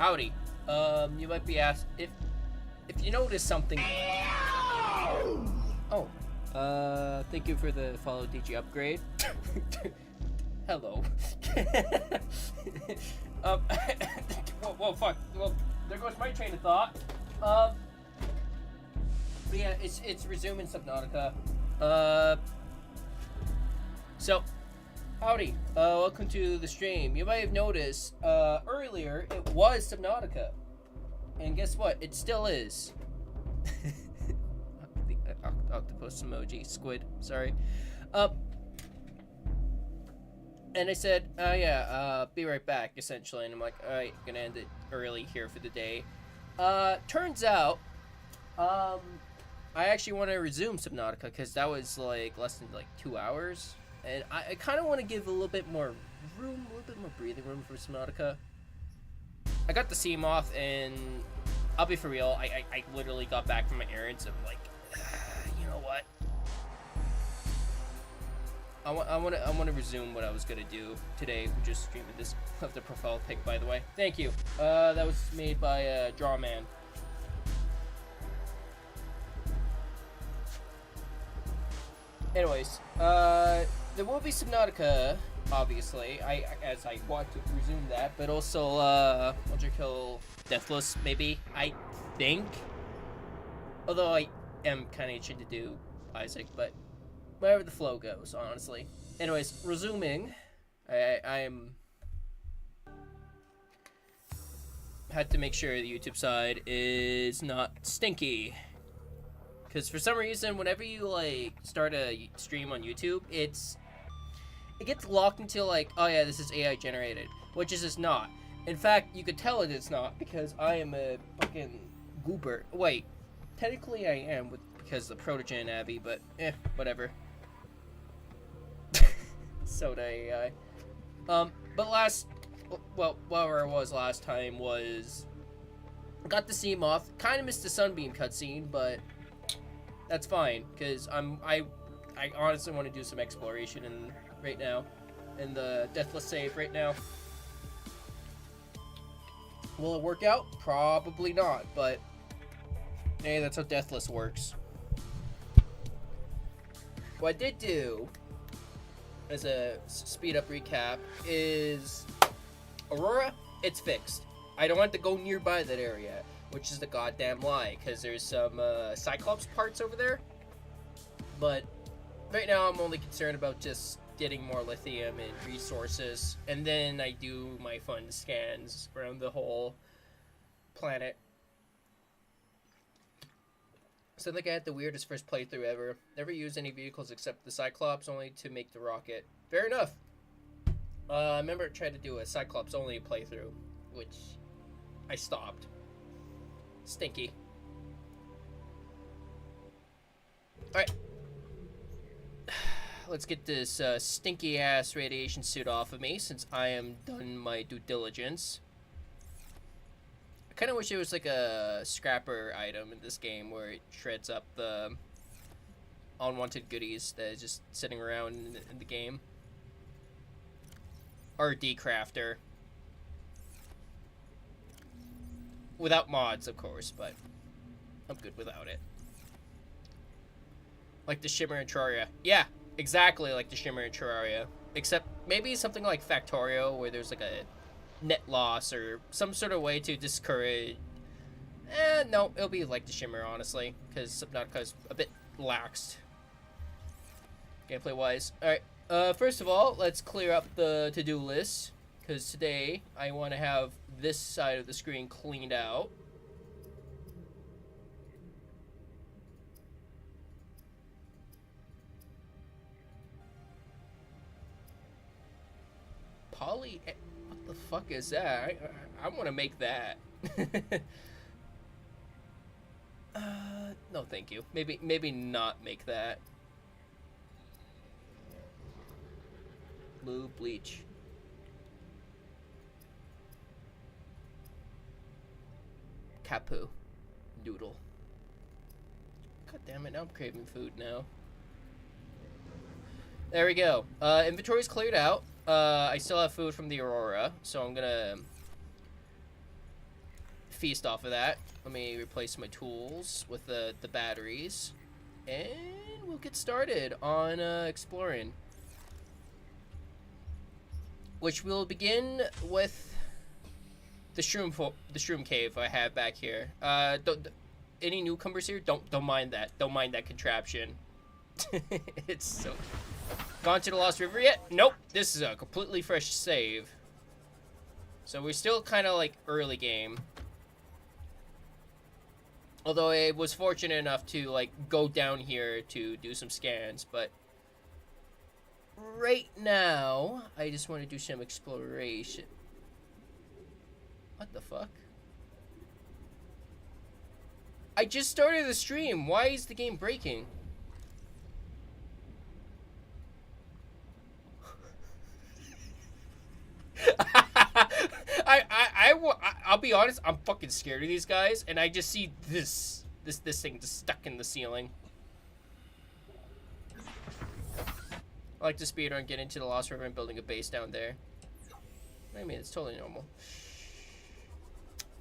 Howdy. You might be asked if you notice something. Oh, thank you for the follow DG upgrade. Hello. Whoa, fuck. Well, there goes my train of thought. But yeah, it's resuming Subnautica. So, howdy. Welcome to the stream. You might have noticed, earlier, it was Subnautica. And guess what? It still is. The octopus emoji. Squid. Sorry. And I said, oh yeah, be right back, essentially. And I'm like, alright, gonna end it early here for the day. Turns out, I actually want to resume Subnautica, because that was, like, less than, 2 hours. And I kind of want to give a little bit more room, a little bit more breathing room for Subnautica. I got the seam off, and I'll be for real, I literally got back from my errands, and I'm like, you know what? I want to resume what I was gonna do today, which is streaming this. Love the profile pic, by the way. Thank you. That was made by Drawman. Anyways, there will be Subnautica, obviously. As I want to resume that, but also Ultrakill Deathless, maybe. I think. Although I am kind of itching to do Isaac, but. Wherever the flow goes, honestly. Anyways, resuming. I had to make sure the YouTube side is not stinky. Because for some reason, whenever you, start a stream on YouTube, it gets locked into, oh yeah, this is AI generated. Which is not. In fact, you could tell it is not, because I am a fucking goober. Wait, technically I am, because of the Protogen Abby, but whatever. Soda AI. But where I was last time was got the seam off. Kind of missed the sunbeam cutscene, but that's fine because I honestly want to do some exploration right now in the Deathless save right now. Will it work out? Probably not, but hey, that's how Deathless works. What I did do, as a speed up recap, is Aurora, it's fixed. I don't want to go nearby that area, which is the goddamn lie, because there's some Cyclops parts over there. But right now I'm only concerned about just getting more lithium and resources, and then I do my fun scans around the whole planet. So I think I had the weirdest first playthrough ever. Never used any vehicles except the Cyclops, only to make the rocket. Fair enough. I remember I tried to do a Cyclops only playthrough, which I stopped. Stinky. Alright. Let's get this stinky ass radiation suit off of me since I am done my due diligence. I kind of wish it was like a scrapper item in this game where it shreds up the unwanted goodies that is just sitting around in the game. Or a decrafter. Without mods, of course, but I'm good without it. Like the Shimmer and Terraria. Yeah, exactly like the Shimmer and Terraria. Except maybe something like Factorio where there's like a net loss or some sort of way to discourage. No, it'll be like the Shimmer, honestly, because Subnautica is a bit laxed gameplay wise. Alright, first of all, let's clear up the to-do list, because today I want to have this side of the screen cleaned out. Poly. What the fuck is that? I want to make that. No, thank you. Maybe not make that. Blue bleach. Capu. Noodle. God damn it! Now I'm craving food now. There we go. Inventory's cleared out. I still have food from the Aurora, so I'm gonna feast off of that. Let me replace my tools with the batteries. And we'll get started on exploring. Which will begin with the shroom cave I have back here. Any newcomers here? Don't mind that. Don't mind that contraption. It's so... Gone to the Lost River yet? Nope. This is a completely fresh save. So we're still kind of like early game. Although I was fortunate enough to like go down here to do some scans, but right now I just want to do some exploration. What the fuck? I just started the stream. Why is the game breaking? I'll be honest, I'm fucking scared of these guys, and I just see this thing just stuck in the ceiling. I like to speedrun, get into the Lost River and building a base down there. I mean, it's totally normal.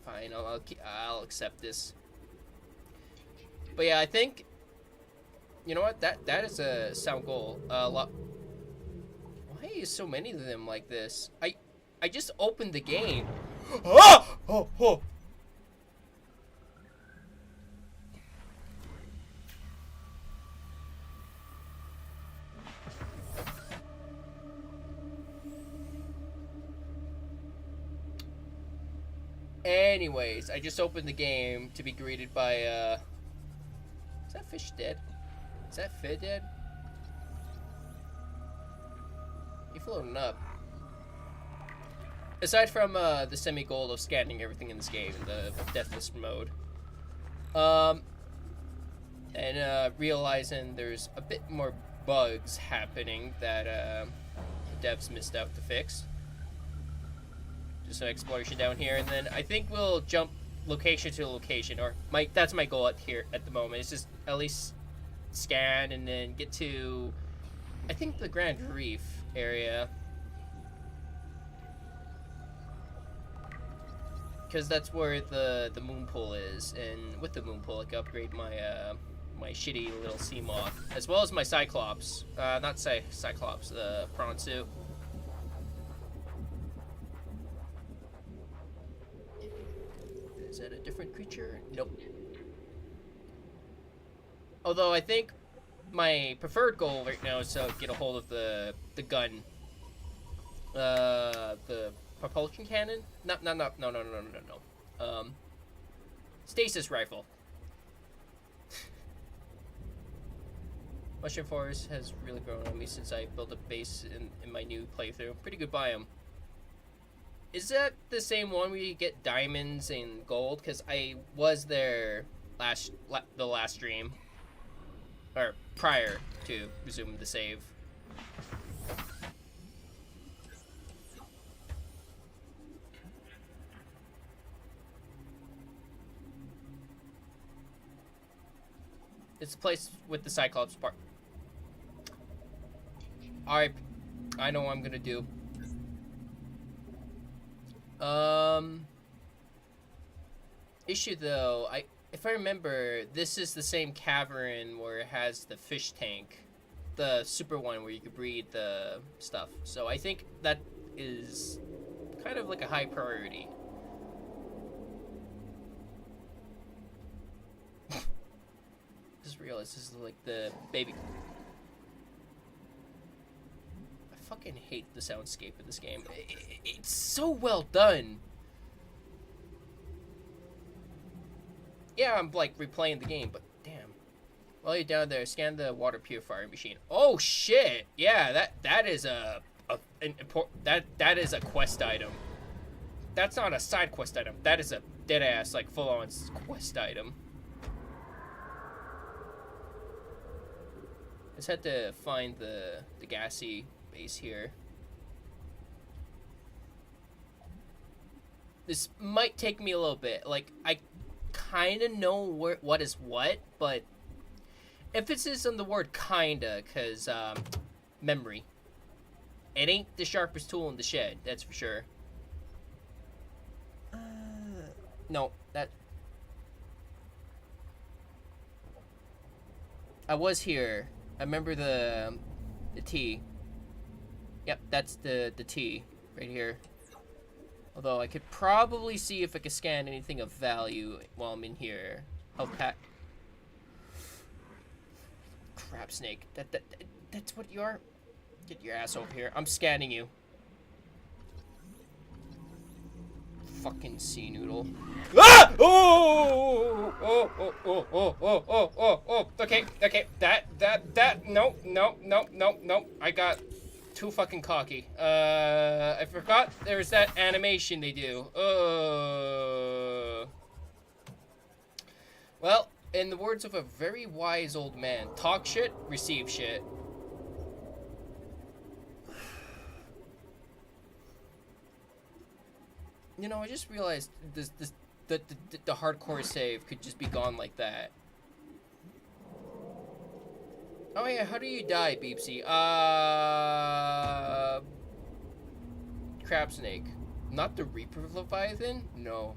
Fine, I'll accept this. But yeah, I think, you know what? That is a sound goal. Why is so many of them like this? I just opened the game. Ah! Oh, oh. Anyways, I just opened the game to be greeted by, is that fish dead? Is that fish dead? You're floating up. Aside from the semi-goal of scanning everything in this game, the deathless mode, and realizing there's a bit more bugs happening that the devs missed out to fix. Just an exploration down here, and then I think we'll jump location to location, or that's my goal at the moment. It's just at least scan and then get to, I think, the Grand Reef area. Because that's where the moon pool is, and with the moon pool I can upgrade my my shitty little sea moth, as well as my Cyclops. Not Cyclops, the prawn suit. Is that a different creature? Nope. Although I think my preferred goal right now is to get a hold of the gun. The propulsion cannon? No. Stasis rifle. Mushroom Forest has really grown on me since I built a base in my new playthrough. Pretty good biome. Is that the same one where you get diamonds and gold? Because I was there the last stream. Or prior to resuming the save. It's the place with the Cyclops part. Alright, I know what I'm gonna do. Issue though, if I remember, this is the same cavern where it has the fish tank. The super one where you could breed the stuff. So I think that is kind of like a high priority. Just realized this is like the baby. I fucking hate the soundscape of this game. It's so well done. Yeah, I'm like replaying the game, but damn. While you're down there, scan the water purifier machine. Oh shit! Yeah, that is that is a quest item. That's not a side quest item. That is a dead ass like full on quest item. Just had to find the gassy base here. This might take me a little bit. Like, I kind of know what is what, but emphasis on the word kinda, because memory. It ain't the sharpest tool in the shed, that's for sure. No, that... I was here. I remember the T. Yep, that's the T right here. Although I could probably see if I could scan anything of value while I'm in here. Health pack. Crap snake. That's what you are? Get your ass over here. I'm scanning you. Fucking sea noodle. Ah! Oh! Oh! Oh! Oh! Oh! Oh! Oh! Oh! Oh! Okay. Okay. That. No. No. No. No. No. I got too fucking cocky. I forgot there's that animation they do. Well, in the words of a very wise old man, talk shit, receive shit. You know, I just realized the hardcore save could just be gone like that. Oh yeah, how do you die, Beepsy? Crab snake. Not the Reaper Leviathan? No.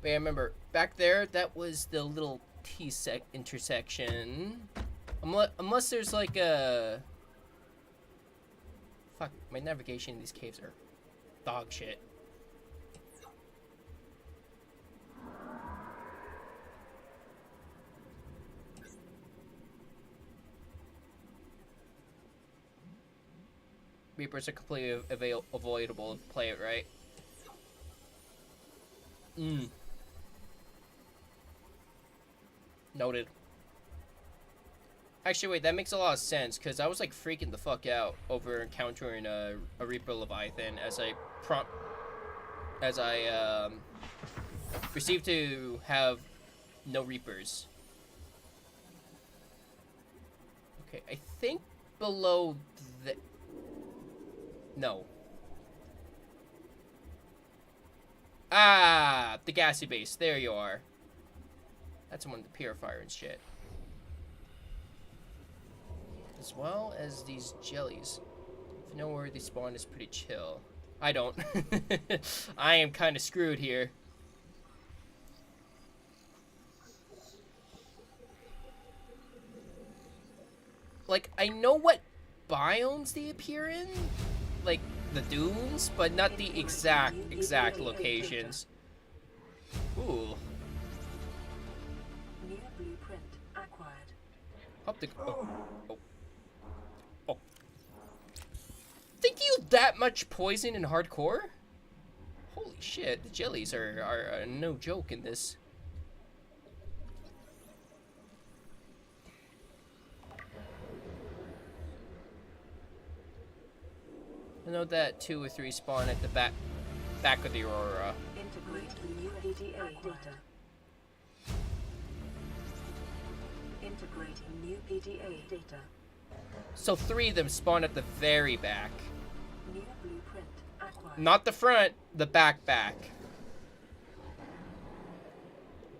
But yeah, remember, back there, that was the little intersection. Unless there's like a... Fuck, my navigation in these caves are dog shit. Reapers are completely avoidable if you play it right. Noted. Actually, wait, that makes a lot of sense, because I was, like, freaking the fuck out over encountering a Reaper Leviathan as I received to have no Reapers. Okay, I think below the... No. Ah, the gassy base. There you are. That's one of the purifier and shit. As well as these jellies. If you know where they spawn, is pretty chill. I don't. I am kind of screwed here. Like, I know what biomes they appear in, like the dunes, but not the exact locations. Ooh. New blueprint acquired. Oh. Think you that much poison in hardcore? Holy shit, the jellies are no joke in this. I know that 2 or 3 spawn at the back of the Aurora. Integrate new PDA data. Integrating new PDA data. So 3 of them spawn at the very back. New blueprint acquired. Not the front, the back.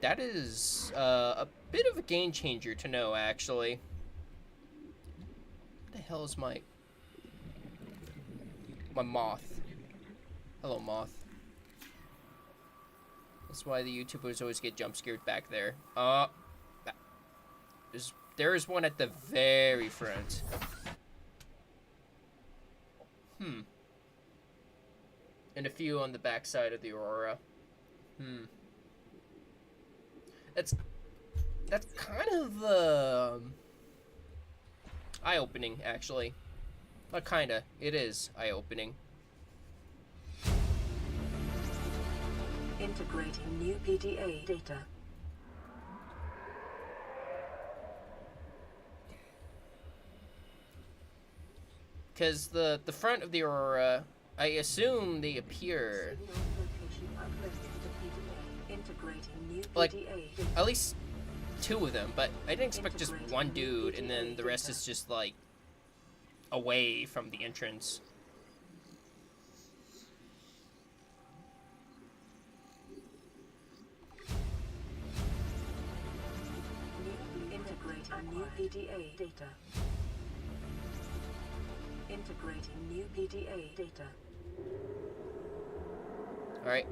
That is a bit of a game changer to know, actually. What the hell is my moth? Hello, moth. That's why the YouTubers always get jump scared back there. There is one at the very front. And a few on the back side of the Aurora. That's kind of eye-opening, actually. Not kinda. It is eye-opening. Integrating new PDA data. Because the front of the Aurora, I assume they appear like at least 2 of them, but I didn't expect just one dude and then the rest is just like away from the entrance. Integrating new PDA data. Integrating new PDA data. Alright.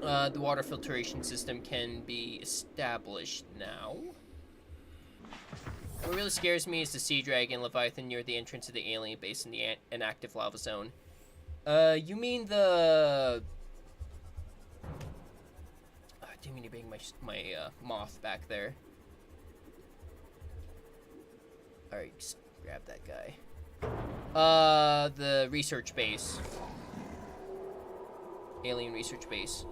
The water filtration system can be established now. What really scares me is the sea dragon Leviathan near the entrance of the alien base in the inactive lava zone. You mean the... I didn't mean to bring my moth back there. Alright, just grab that guy. The research base. Alien research base.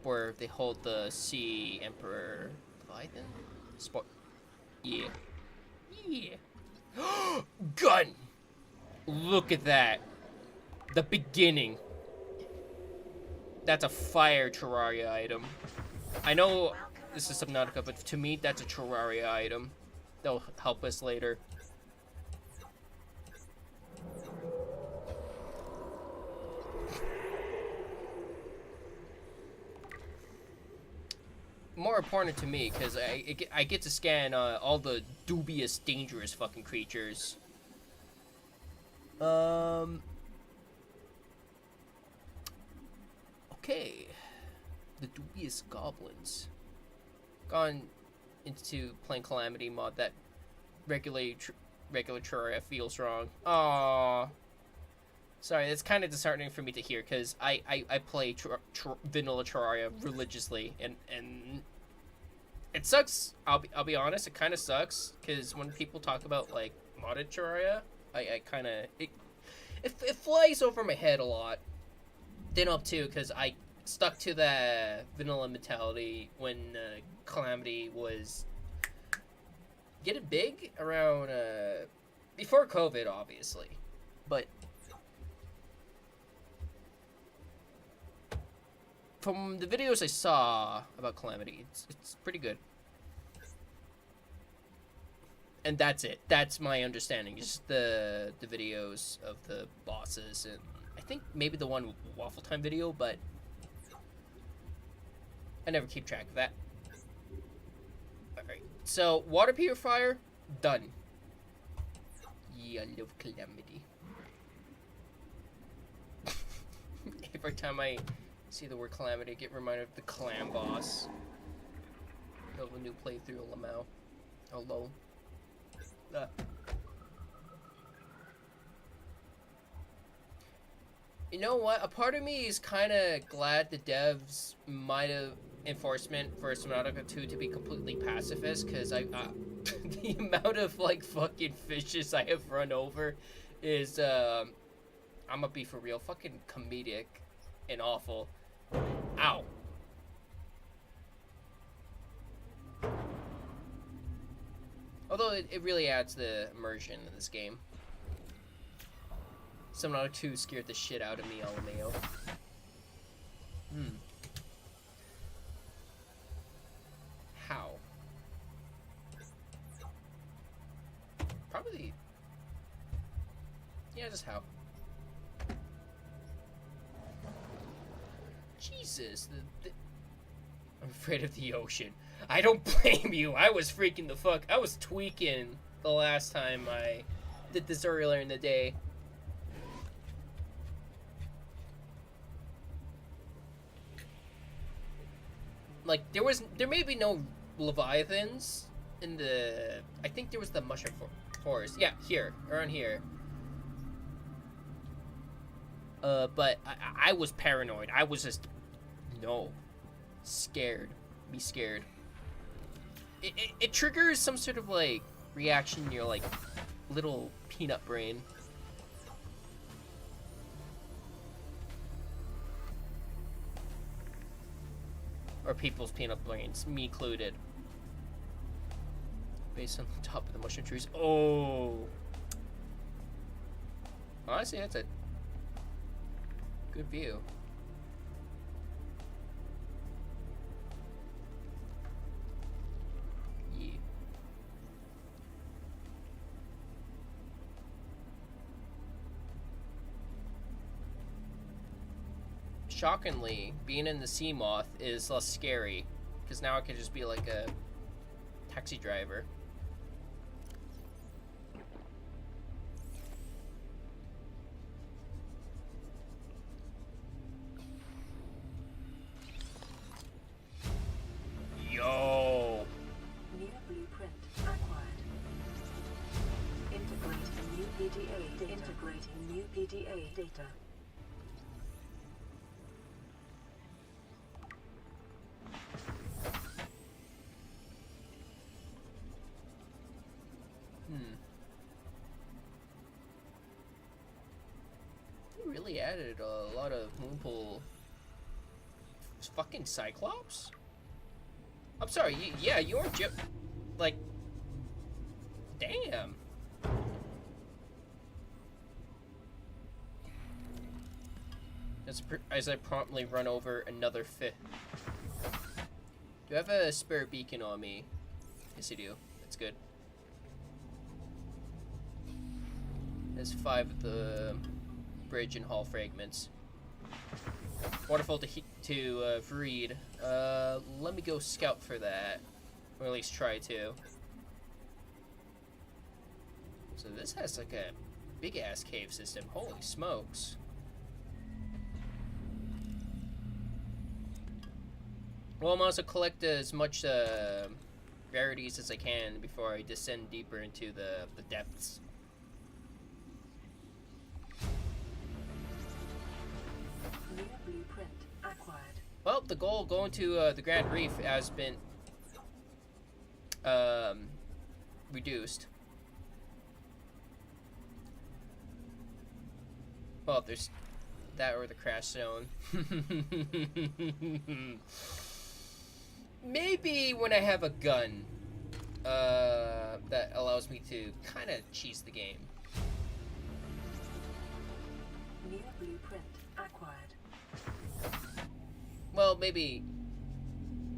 Where they hold the Sea Emperor Leviathan? Yeah. Yeah. Gun! Look at that. The beginning. That's a fire Terraria item. I know this is Subnautica, but to me, that's a Terraria item. They'll help us later. More important to me, because I get to scan all the dubious, dangerous fucking creatures. Okay. The dubious goblins. Gone into playing Calamity mod, that regular Terraria feels wrong. Aww. Sorry, that's kind of disheartening for me to hear, because I play vanilla Terraria religiously, and it sucks. I'll be honest, it kind of sucks, because when people talk about like modded Terraria, I kind of it flies over my head a lot. Didn't up too, because I stuck to the vanilla mentality when Calamity was getting big around before COVID, obviously, but from the videos I saw about Calamity, it's pretty good. And that's it. That's my understanding. Just the videos of the bosses, and I think maybe the one Waffle Time video, but I never keep track of that. Alright, so water purifier, done. Yeah, I love Calamity. Every time I see the word Calamity, I get reminded of the Clam boss. Of a new playthrough of Lamau. Oh, lol. You know what? A part of me is kind of glad the devs might have enforcement for Subnautica 2 to be completely pacifist, because the amount of like fucking fishes I have run over is I'm gonna be for real, fucking comedic and awful. Ow. Although it really adds the immersion in this game. Subnautica 2 scared the shit out of me, LMAO. How? Probably... yeah, just how. Jesus, I'm afraid of the ocean. I don't blame you. I was freaking the fuck. I was tweaking the last time I did this earlier in the day. Like, there may be no Leviathans in the... I think there was the Mushroom Forest. Yeah, here. Around here. But I was paranoid. I was just... no. Scared. Be scared. It triggers some sort of, like, reaction in your, like, little peanut brain. Or people's peanut brains, me included. Based on the top of the mushroom trees. Oh! Honestly, that's a good view. Yeah. Shockingly, being in the sea moth is less scary, because now I can just be like a taxi driver. PDA data. You really added a lot of Moonpool. Fucking Cyclops? I'm sorry, yeah, you weren't like, damn. As I promptly run over another fit. Do I have a spare beacon on me? Yes, I do. That's good. There's 5 of the bridge and hull fragments. Wonderful to read. Let me go scout for that, or at least try to. So this has like a big ass cave system. Holy smokes! Well, I'm also collect as much rarities as I can before I descend deeper into the depths. New blueprint acquired. Well, the goal going to the Grand Reef has been reduced. Well, there's that or the crash zone. Maybe when I have a gun that allows me to kind of cheese the game. New blueprint acquired. Well, maybe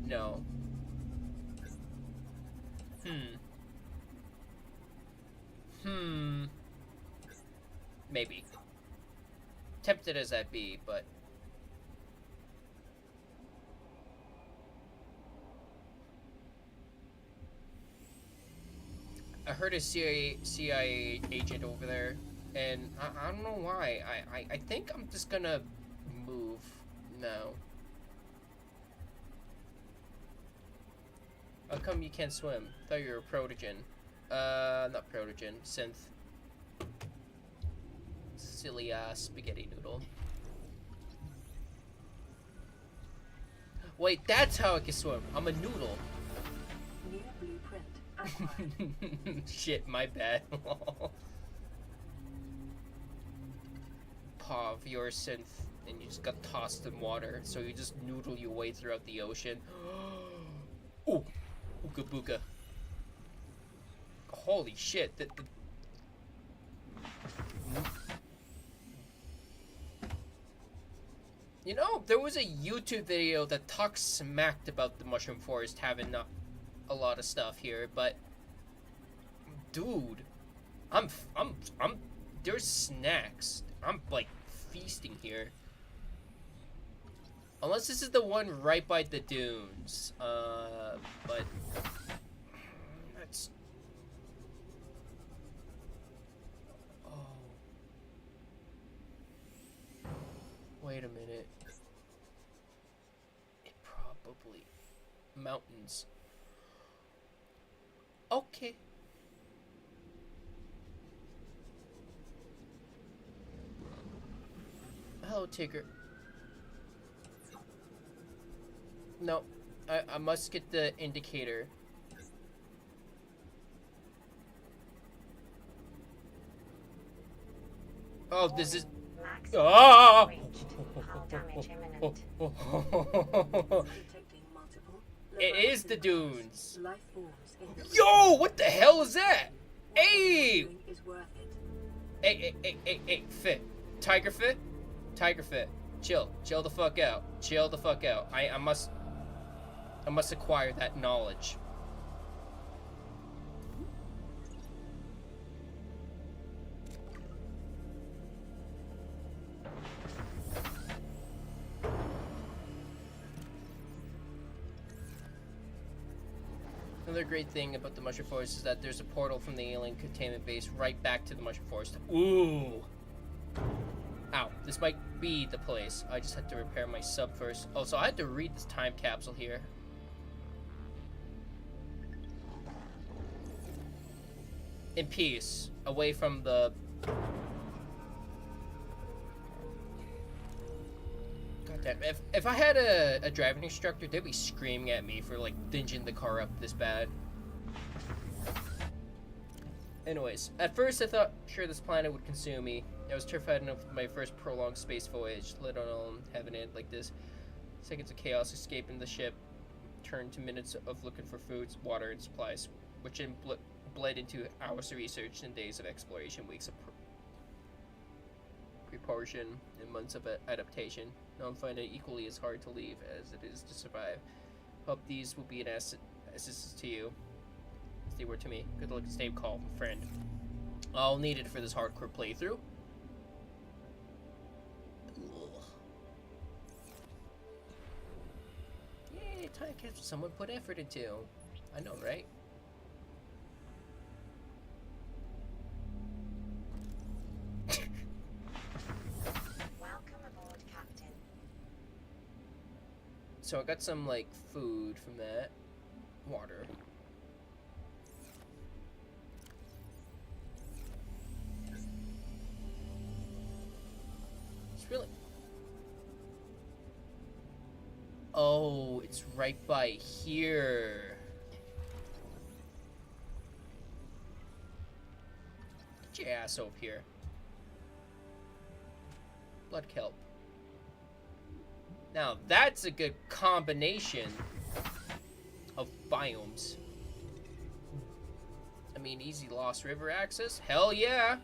no. Maybe. Tempted as that be, but I heard a CIA agent over there, and I don't know why. I think I'm just gonna move now. How come you can't swim? Thought you were a protogen. Not protogen, synth. Silly ass spaghetti noodle. Wait, that's how I can swim. I'm a noodle. New blueprint acquired. Shit, my bad. Pav, you're a synth, and you just got tossed in water, so you just noodle your way throughout the ocean. Ooh, ooga booga. Holy shit! You know, there was a YouTube video that talks smacked about the Mushroom Forest having not a lot of stuff here, but dude, there's snacks. I'm like feasting here. Unless this is the one right by the dunes, but that's. Oh. Wait a minute. It probably mountains. Okay. Hello, Tigger. No, I must get the indicator. Oh, this is. Ah! It is the dunes. Life forms in the Yo, what the hell is that? Hey! is worth Hey, it. Fit. Tiger Fit? Tiger Fit. Chill the fuck out. Chill the fuck out. I must acquire that knowledge. Another great thing about the Mushroom Forest is that there's a portal from the alien containment base right back to the Mushroom Forest. Ooh! Ow, this might be the place. I just had to repair my sub first. Oh, so I had to read this time capsule here. In peace, away from the If I had a driving instructor, they'd be screaming at me for like dinging the car up this bad. Anyways, at first I thought sure this planet would consume me. I was terrified enough with my first prolonged space voyage, let alone having it like this. Seconds of chaos escaping the ship turned to minutes of looking for food, water, and supplies, which then bled into hours of research and days of exploration, weeks of preparation, and months of adaptation. Now I'm finding it equally as hard to leave as it is to survive. Hope these will be an assistance to you, as they were to me. Good luck and stay calm, friend. I'll need it for this hardcore playthrough. Yay, time capsule someone put effort into. I know, right? So I got some, like, food from that. Water. It's really... Oh, it's right by here. Get your ass over here. Blood kelp. Now, that's a good combination of biomes. I mean, easy Lost River access? Hell yeah!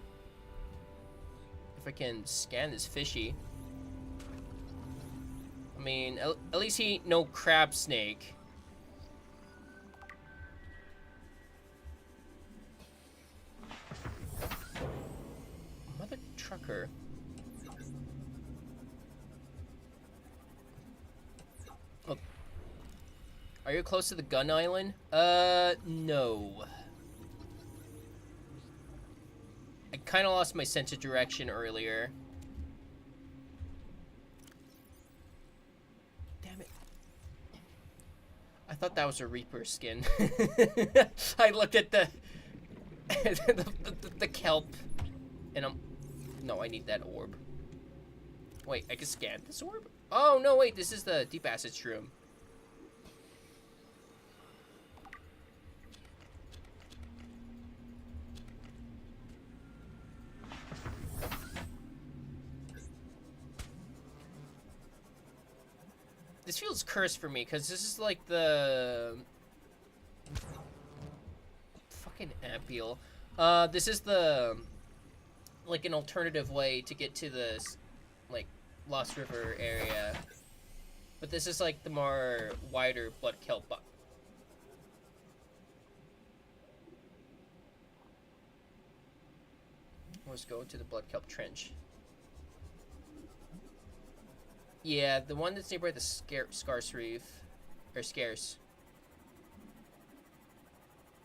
If I can scan this fishy. I mean, at least he ain't no crab snake. Mother trucker. Are you close to the gun island? No. I kind of lost my sense of direction earlier. Damn it. I thought that was a Reaper skin. I looked at the the kelp, and no, I need that orb. Wait, I can scan this orb? Oh, no, wait, this is the deep acid shroom. This feels cursed for me, because this is like the... Fucking Ampiel. This is the... Like, an alternative way to get to this, like, Lost River area. But this is, like, the more wider blood kelp. Let's go to the blood kelp trench. Yeah, the one that's nearby the Scarce Reef. Or Scarce.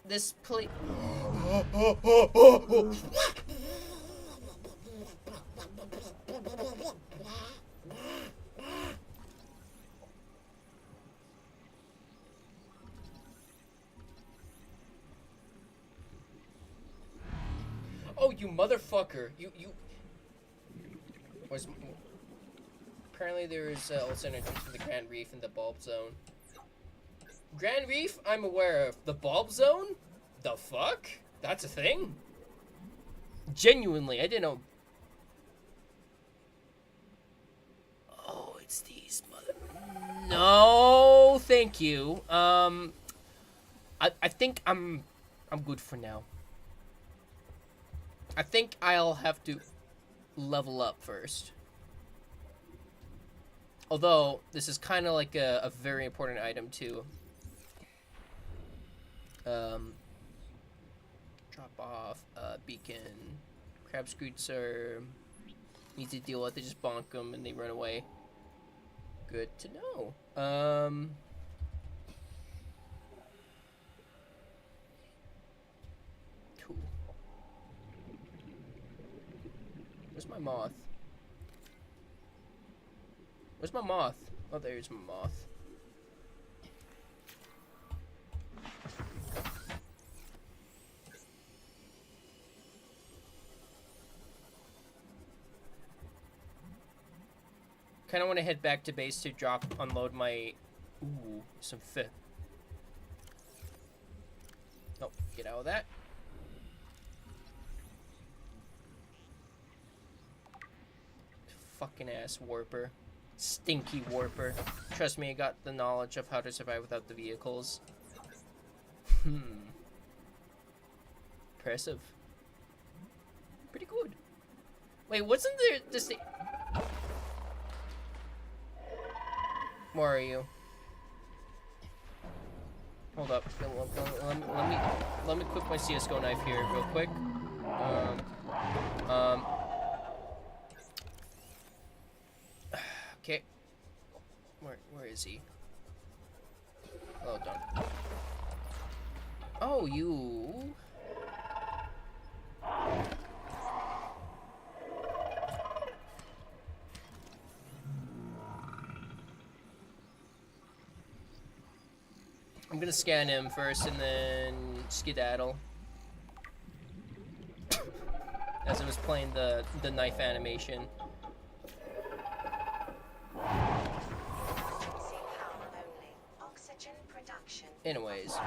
This place... Oh, you motherfucker! You... Where's... Apparently there is also an entrance to the Grand Reef in the Bulb Zone. Grand Reef, I'm aware of. The Bulb Zone? The fuck? That's a thing? Genuinely, I didn't know. Oh, it's these mother... No, thank you. I think I'm good for now. I think I'll have to level up first. Although, this is kind of like a very important item, too. Drop off, beacon. Crab scoots are easy to deal with. They just bonk them and they run away. Good to know. Cool. Where's my moth? Where's my moth? Oh, there's my moth. Kind of want to head back to base to unload my... Ooh, some fish. Oh, get out of that. Fucking ass warper. Stinky warper. Trust me, I got the knowledge of how to survive without the vehicles. Impressive. Pretty good. Wait, wasn't there this... Where are you? Hold up. Let me equip my CSGO knife here real quick. Okay. Where is he? Oh, done. Oh, you. I'm gonna scan him first and then skedaddle. As I was playing the knife animation. Anyways.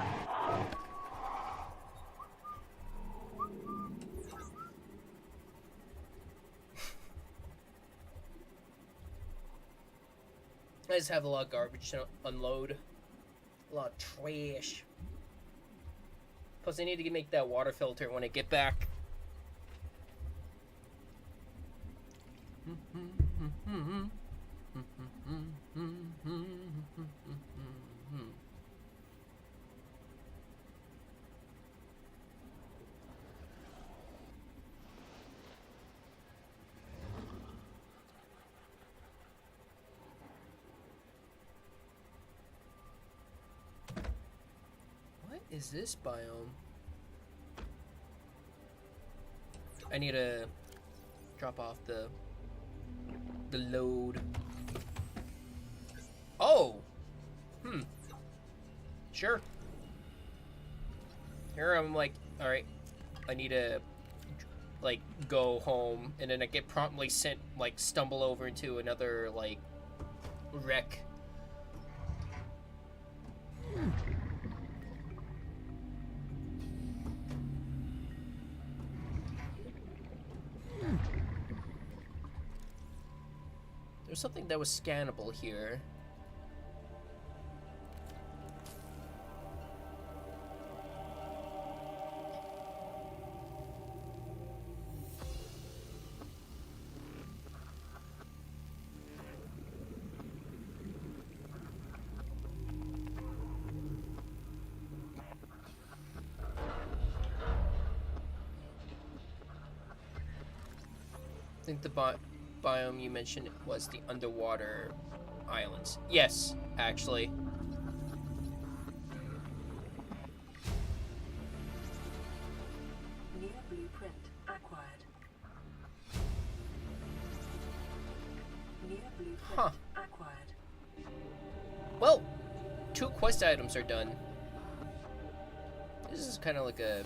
I just have a lot of garbage to unload. A lot of trash. Plus I need to make that water filter when I get back. What is this biome? I need to drop off the load. Oh! Sure. Here I'm like, alright, I need to, like, go home, and then I get promptly sent, like, stumble over into another, like, wreck. There's something that was scannable here. I think the biome you mentioned was the underwater islands. Yes, actually. New blueprint acquired. New blueprint acquired. Well, 2 quest items are done. This is kind of like a...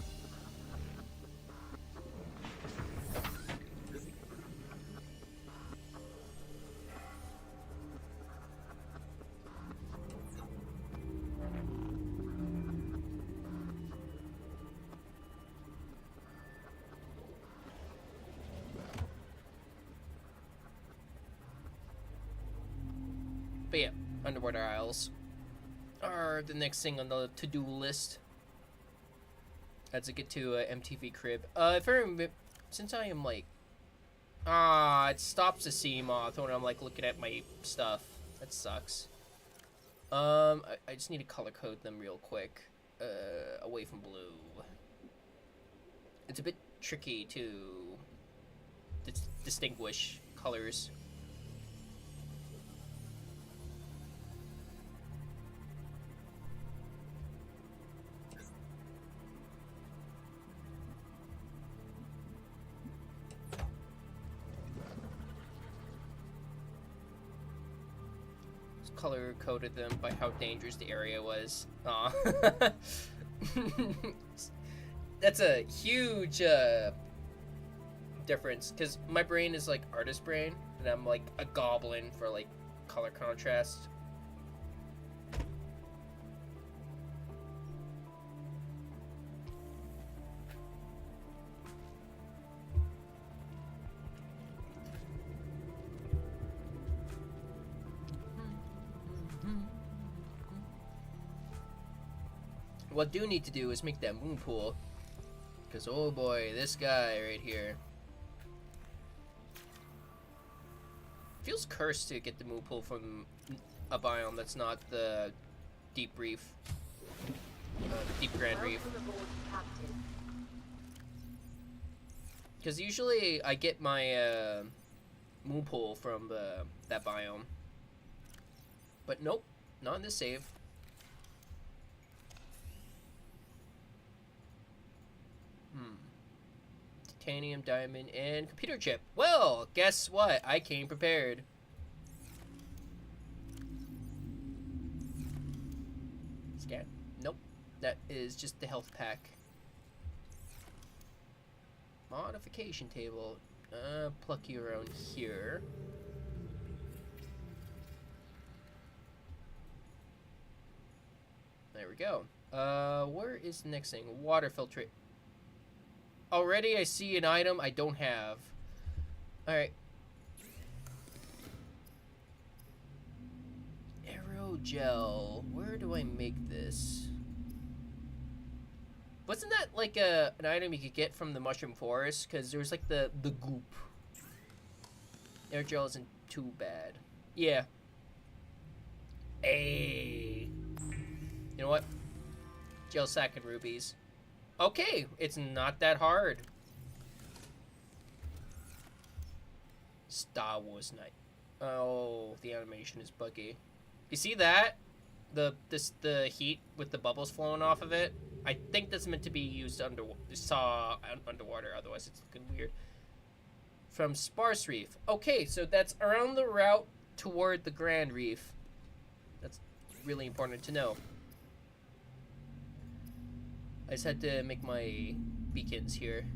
But yeah, underwater isles are the next thing on the to-do list. As I get to MTV crib. If I remember, since I am like, it stops the sea moth when I'm like looking at my stuff. That sucks. I just need to color code them real quick. Away from blue. It's a bit tricky to distinguish colors. Color coded them by how dangerous the area was. Aw. That's a huge difference, because my brain is like artist brain, and I'm like a goblin for like color contrast. What I do need to do is make that moon pool. Because, oh boy, this guy right here. Feels cursed to get the moon pool from a biome that's not the deep reef. Deep Grand Reef. Because usually I get my moon pool from that biome. But nope, not in this save. Titanium, diamond, and computer chip. Well, guess what? I came prepared. Scan. Nope. That is just the health pack. Modification table. Pluck you around here. There we go. Where is the next thing? Water filtrate. Already I see an item I don't have. Alright. Aerogel. Where do I make this? Wasn't that like an item you could get from the mushroom forest? Because there was like the goop. Aerogel isn't too bad. Yeah. Hey. You know what? Gel sack and rubies. Okay, it's not that hard. Star Wars Night. Oh, the animation is buggy. You see that? The heat with the bubbles flowing off of it? I think that's meant to be used underwater, otherwise it's looking weird. From Sparse Reef. Okay, so that's around the route toward the Grand Reef. That's really important to know. I just had to make my beacons here.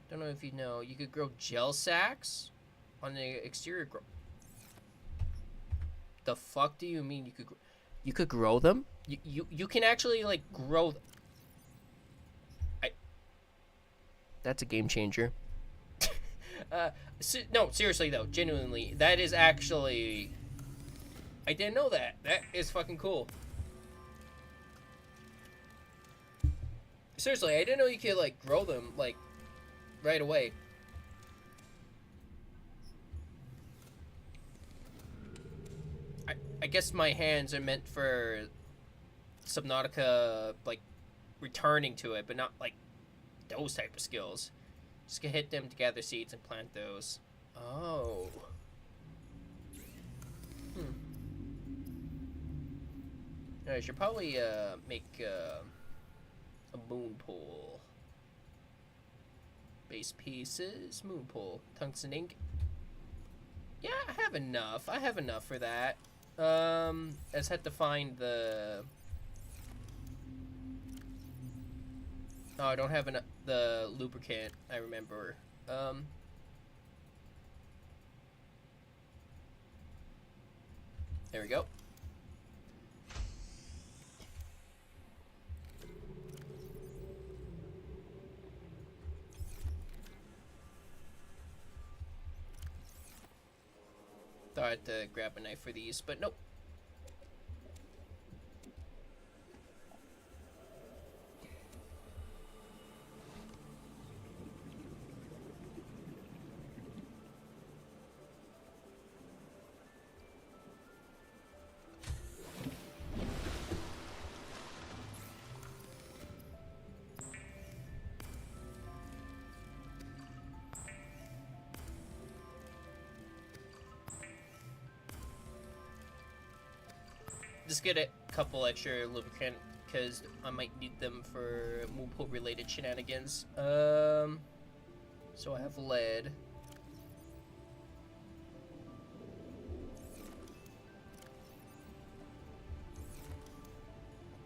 Don't know if you know, you could grow gel sacks on the exterior. The fuck do you mean you could grow them? You can actually like grow. That's a game changer. No, seriously though, genuinely, that is actually. I didn't know that. That is fucking cool. Seriously, I didn't know you could, like, grow them, like, right away. I guess my hands are meant for Subnautica, like, returning to it, but not, like, those type of skills. Just gonna hit them to gather seeds and plant those. Oh. I should probably, make, a moon pool. Base pieces, moon pool, tungsten ink. Yeah, I have enough. I have enough for that. I just had to find the. Oh, I don't have the lubricant. I remember. There we go. Thought I had to grab a knife for these, but nope. Just get a couple extra lubricant because I might need them for moon pool related shenanigans. So I have lead.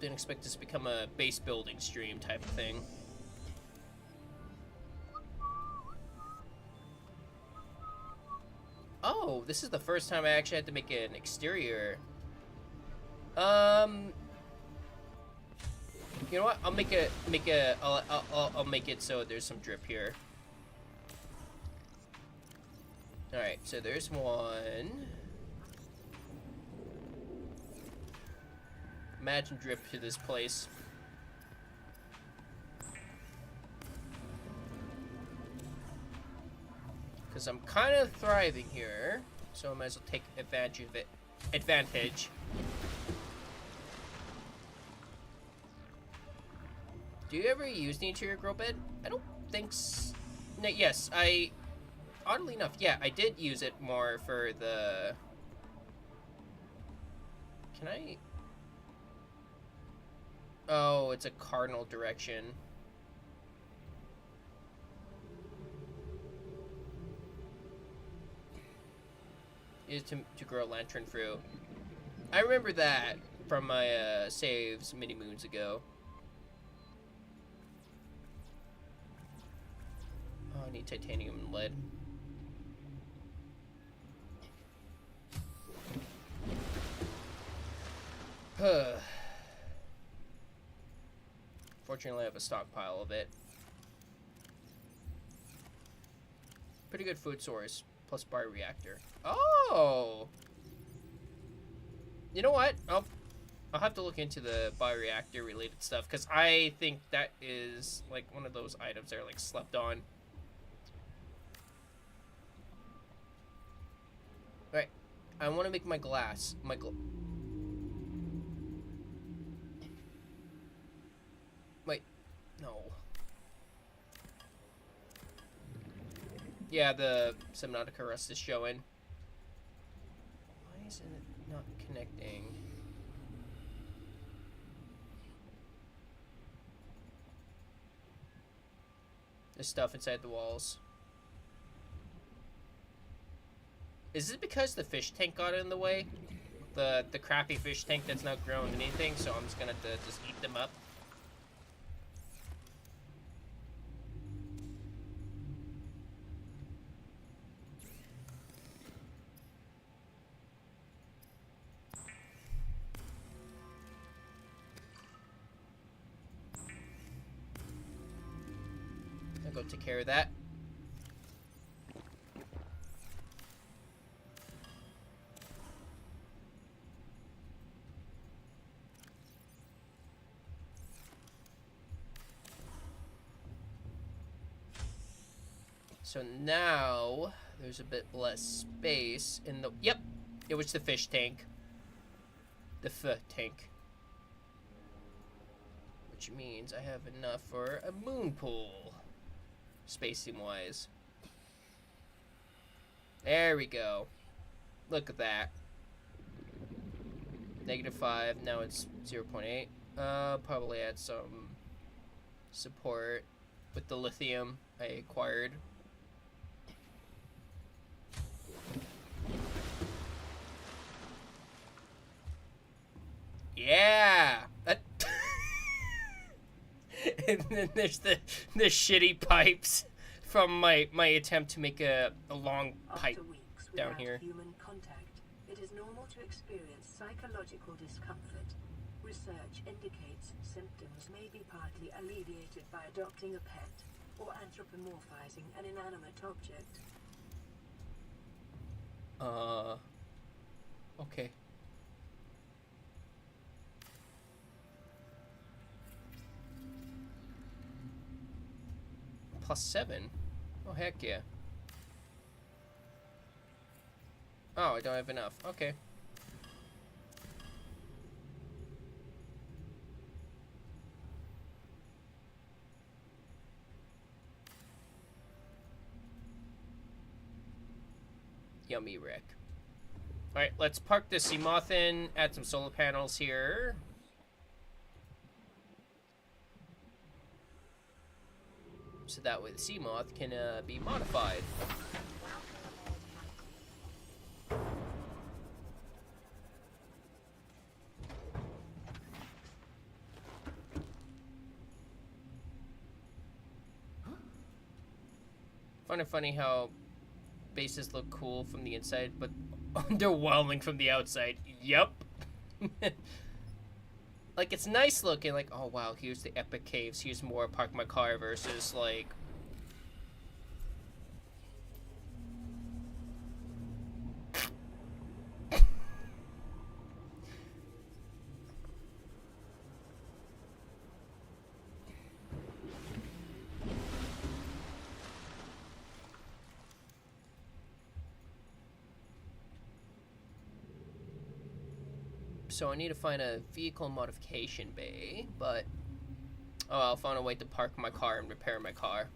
Didn't expect this to become a base building stream type of thing. Oh, this is the first time I actually had to make an exterior. You know what? I'll make I'll make it so there's some drip here. All right, so there's one. Imagine drip to this place. Because I'm kind of thriving here, so I might as well take advantage of it. Advantage. Do you ever use the interior grow bed? I don't think so. No, yes, oddly enough, yeah, I did use it more for the... Can I... Oh, it's a cardinal direction. Is to grow lantern fruit. I remember that from my saves many moons ago. Oh, I need titanium and lead. Fortunately, I have a stockpile of it. Pretty good food source, plus bioreactor. Oh! You know what? I'll have to look into the bioreactor related stuff, because I think that is like one of those items that are like slept on. Alright, I want to make my glass. Wait, no. Yeah, the Subnautica rust is showing. Why is it not connecting? There's stuff inside the walls. Is it because the fish tank got in the way? The crappy fish tank that's not growing anything, so I'm just gonna have to just eat them up. I'll go take care of that. So now there's a bit less space in the... Yep, it was the fish tank. The tank. Which means I have enough for a moon pool. Spacing wise. There we go. Look at that. -5, now it's 0.8. Probably add some support with the lithium I acquired. Yeah! And then there's the shitty pipes from my attempt to make a long pipe down here. Human contact, it is normal to experience psychological discomfort. Research indicates symptoms may be partly alleviated by adopting a pet or anthropomorphizing an inanimate object. Okay. +7? Oh, heck yeah. Oh, I don't have enough. Okay. Yummy wreck. Alright, let's park the sea moth in, add some solar panels here. So that way the sea moth can be modified. Funny how bases look cool from the inside, but underwhelming from the outside. Yup. Like, it's nice looking, like, oh wow, here's the epic caves, here's more park my car versus, like... So I need to find a vehicle modification bay, but... Oh, I'll find a way to park my car and repair my car.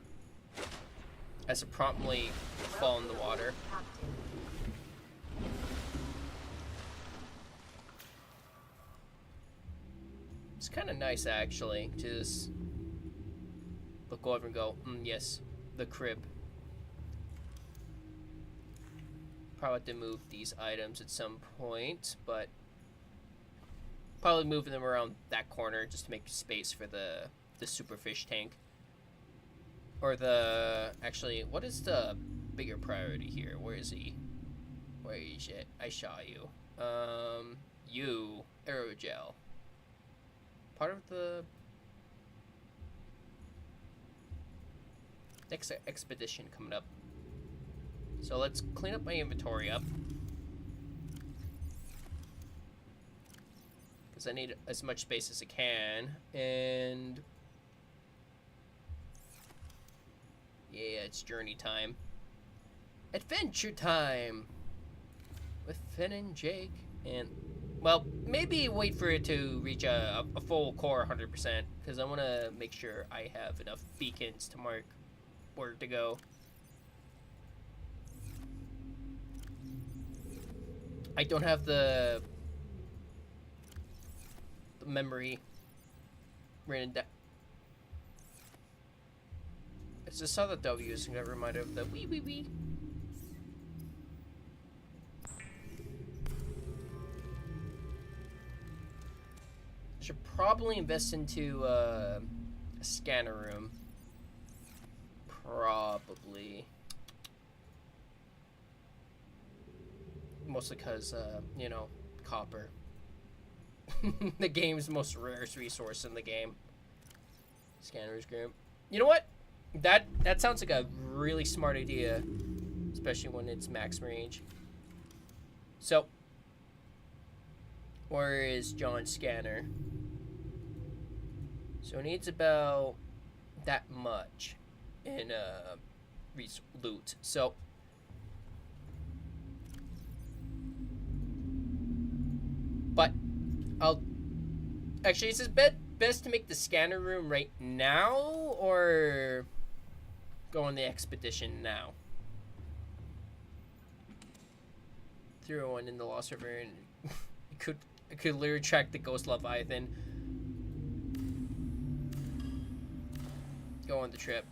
As to promptly fall in the water. It's kind of nice, actually, to just look over and go, yes, the crib. Probably have to move these items at some point, but... Probably moving them around that corner just to make space for the superfish tank. Or the... Actually, what is the bigger priority here? Where is he? Where is it? I saw you. You. Aerogel. Part of the... next expedition coming up. So let's clean up my inventory up. Because I need as much space as I can. And... yeah, it's journey time. Adventure time! With Finn and Jake. And, well, maybe wait for it to reach a full core 100%. Because I want to make sure I have enough beacons to mark where to go. I don't have the memory written down. I just saw the W's and got reminded of the wee wee wee. Should probably invest into a scanner room. Probably. Mostly because, you know, copper. The game's most rarest resource in the game. Scanners group. You know what? That sounds like a really smart idea. Especially when it's max range. So. Where is John's scanner? So it needs about that much in loot. So. But I'll actually, is it best to make the scanner room right now or go on the expedition now? Throw one in the Lost River and I could literally track the Ghost Leviathan. Go on the trip.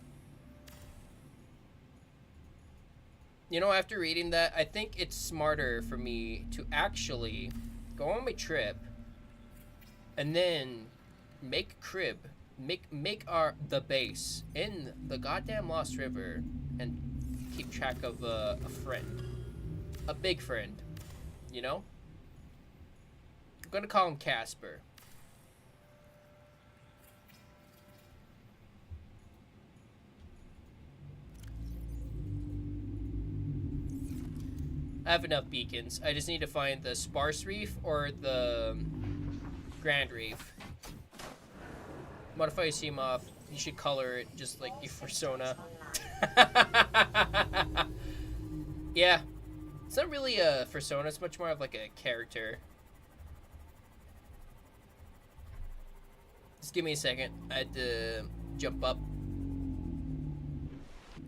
You know, after reading that, I think it's smarter for me to actually go on my trip and then make crib, make the base in the goddamn Lost River and keep track of a friend, a big friend, you know. I'm gonna call him Casper. I have enough beacons. I just need to find the Sparse Reef or the Grand Reef. Modify your seam off. You should color it just like your persona. Yeah. It's not really a persona. It's much more of like a character. Just give me a second. I had to jump up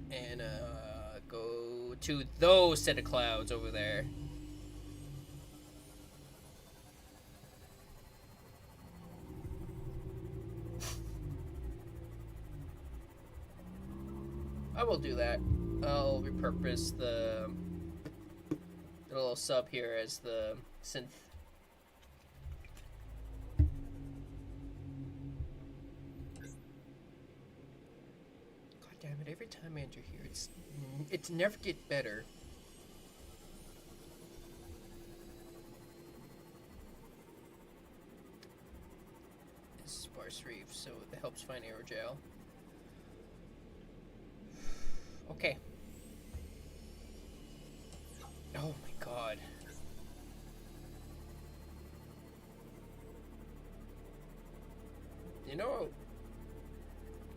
and go to those set of clouds over there. I will do that. I'll repurpose the little sub here as the synth. God damn it, every time I enter here, it's never get better. helps find aerogel. Okay. Oh my god. You know,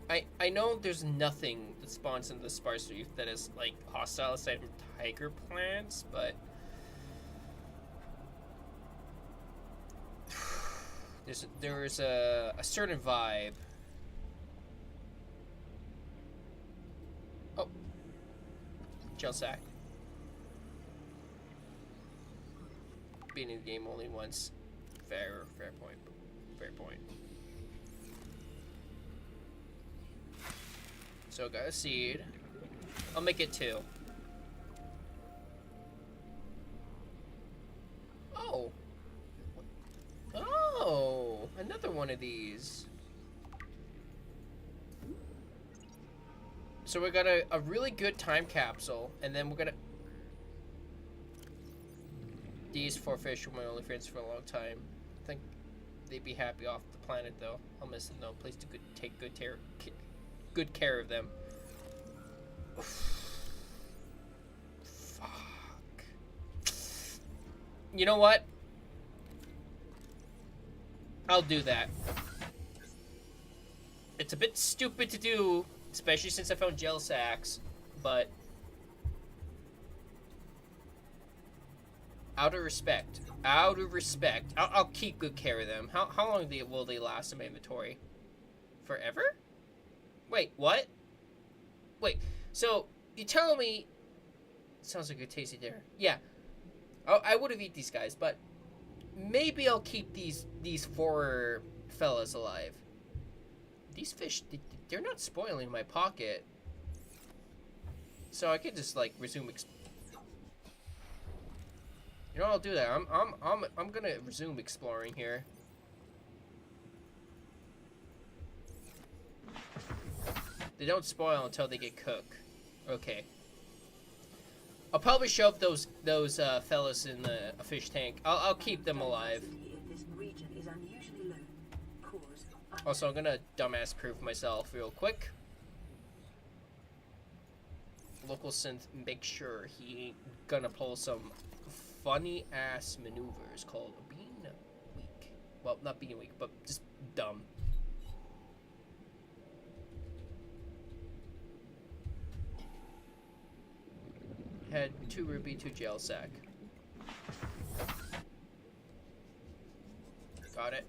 I know there's nothing that spawns in the sparse reef that is like hostile aside from tiger plants, but there's a certain vibe. Oh, gel sack. Being in the game only once. Fair point. Fair point. So got a seed. I'll make it 2. Oh. Oh, another one of these. So we got a really good time capsule, and then we're gonna... These 4 fish were my only friends for a long time. I think they'd be happy off the planet, though. I'll miss them, though. Please take good care of them. Fuck. You know what? I'll do that. It's a bit stupid to do, especially since I found gel sacks, but out of respect, I'll keep good care of them. How long will they last in my inventory? Forever? Wait, what? Wait, so you tell me... Sounds like a tasty dinner. Yeah, I would have eaten these guys, but maybe I'll keep these 4 fellas alive. These fish, they're not spoiling my pocket, so I could just like resume. You know, I'll do that. I'm gonna resume exploring here. They don't spoil until they get cooked. Okay. I'll probably shove those fellas in a fish tank. I'll keep them alive. Also, I'm gonna dumbass proof myself real quick. Local synth, make sure he ain't gonna pull some funny ass maneuvers called being weak. Well, not being weak, but just dumb. Had 2 ruby, 2 gel sack. Got it.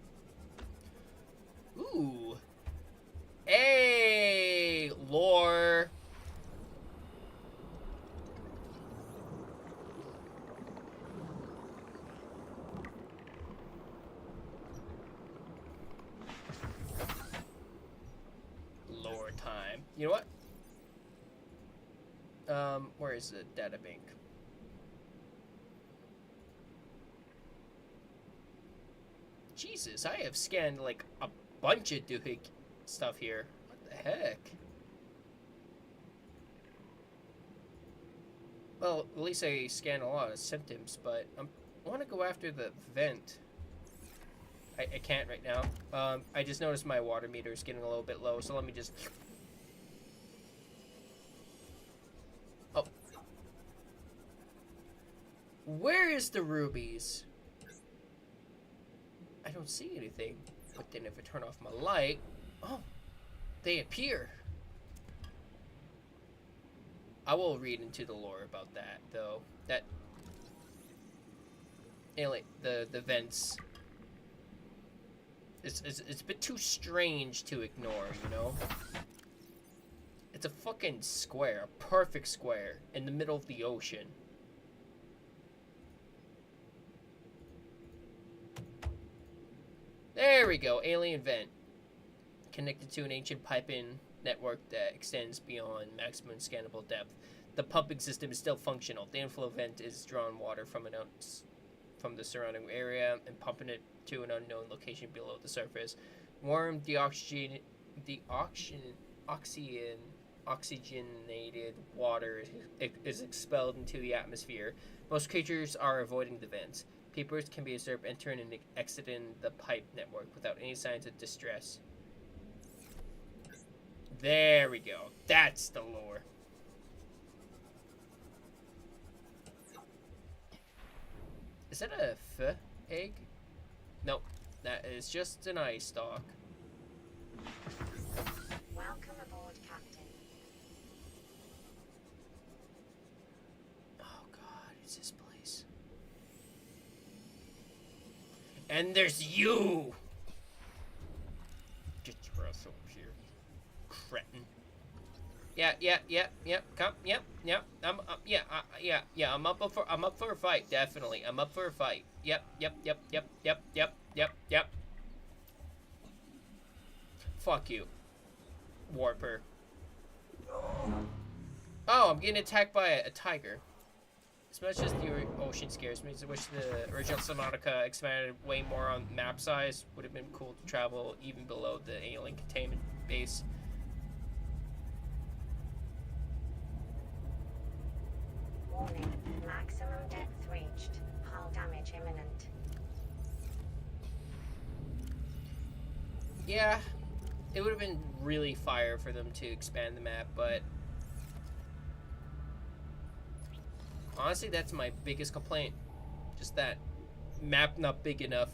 Ooh. Hey, lore. Lore time. You know what? Where is the data bank? Jesus, I have scanned like a bunch of doohickey stuff here. What the heck? Well, at least I scanned a lot of symptoms, but I want to go after the vent. I can't right now. I just noticed my water meter is getting a little bit low, so let me just... Oh. Where is the rubies? I don't see anything. But then if I turn off my light... Oh! They appear! I will read into the lore about that, though. That... Anyway, the vents... It's a bit too strange to ignore, you know? It's a fucking square, a perfect square, in the middle of the ocean. There we go, alien vent. Connected to an ancient piping network that extends beyond maximum scannable depth. The pumping system is still functional. The inflow vent is drawing water from the surrounding area and pumping it to an unknown location below the surface. Warm, oxygenated water is expelled into the atmosphere. Most creatures are avoiding the vents. Peepers can be observed entering and exiting the pipe network without any signs of distress. There we go. That's the lore. Is that a egg? Nope. That is just an eye stalk. Welcome aboard, Captain. Oh god, it's this place. And there's you! Get your ass over here, cretin. Yeah. Come, yep. I'm up for a fight, definitely. I'm up for a fight. Yep. Fuck you, Warper. Oh, I'm getting attacked by a tiger. As much as the ocean scares me, I wish the original Subnautica expanded way more on map size. Would have been cool to travel even below the alien containment base. Warning, maximum depth reached. Hull damage imminent. Yeah, it would have been really fire for them to expand the map, but honestly, that's my biggest complaint. Just that map not big enough.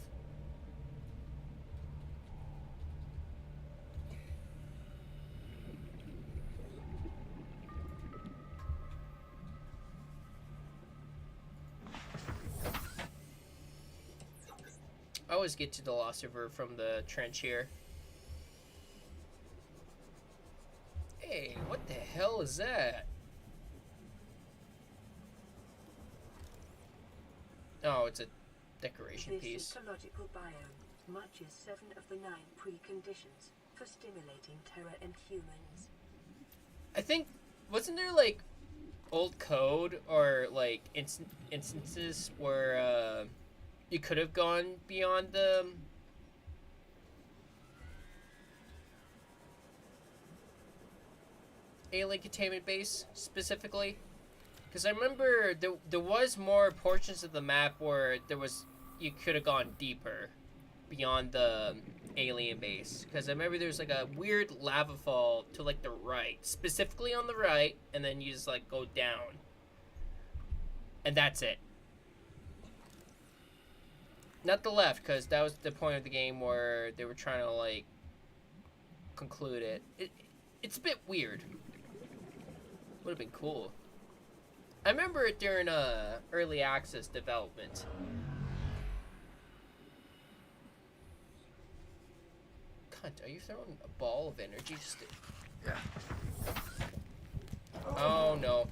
I always get to the Lost River from the trench here. Hey, what the hell is that? Oh, it's a decoration This piece. ecological biome matches 7 of the 9 preconditions for stimulating terror in humans. I think, wasn't there like old code or like instances where you could have gone beyond the alien containment base specifically? Because I remember there was more portions of the map where you could have gone deeper beyond the alien base. Because I remember there's like a weird lava fall to like the right, specifically on the right, and then you just like go down, and that's it. Not the left, because that was the point of the game where they were trying to like conclude it. It's a bit weird. Would have been cool. I remember it during early access development. Cunt, are you throwing a ball of energy just to... Yeah. Oh no.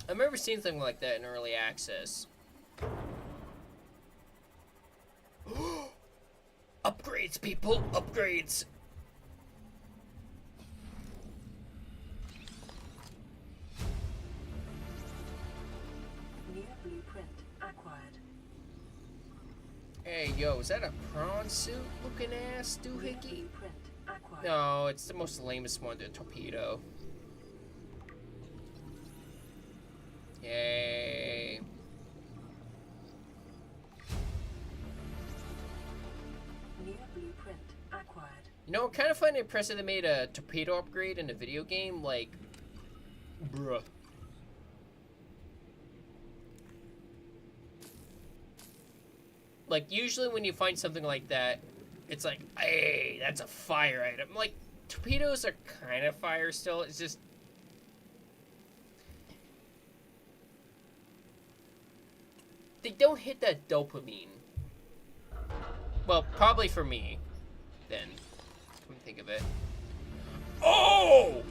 I remember seeing something like that in early access. Upgrades, people! Upgrades! New blueprint acquired. Hey, yo, is that a prawn suit looking ass New doohickey? blueprint acquired. No, it's the most lamest one, the torpedo. Yay. New blueprint acquired. You know, I kind of find it impressive they made a torpedo upgrade in a video game, like, bruh. Like, usually when you find something like that, it's like, hey, that's a fire item. Like, torpedoes are kind of fire still, it's just... They don't hit that dopamine. Well, probably for me, then. Come think of it. Oh!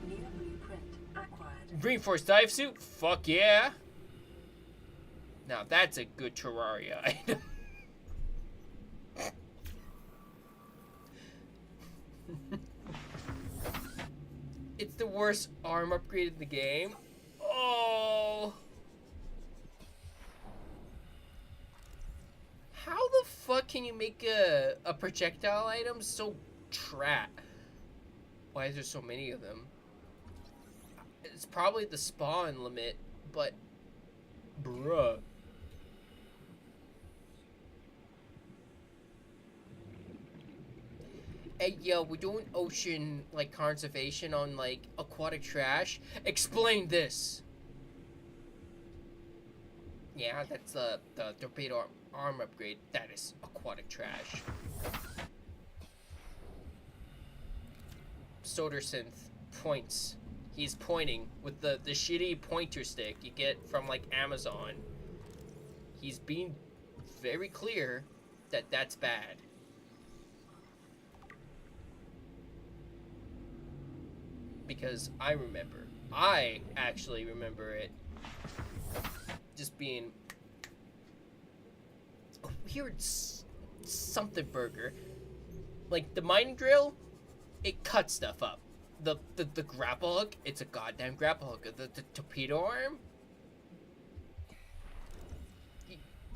New blueprint acquired. Reinforced dive suit? Fuck yeah. Now that's a good Terraria item. It's the worst arm upgrade in the game. Oh. How the fuck can you make a projectile item so Why is there so many of them? It's probably the spawn limit, but bruh. Hey yo, we're doing ocean like conservation on like aquatic trash. Explain this. Yeah, that's the torpedo arm upgrade. That is aquatic trash. Sodersynth points. He's pointing with the shitty pointer stick you get from like Amazon. He's being very clear that that's bad. Because I actually remember it just being a weird something burger. Like the mining drill, it cuts stuff up. The grapple hook, it's a goddamn grapple hook. The torpedo arm,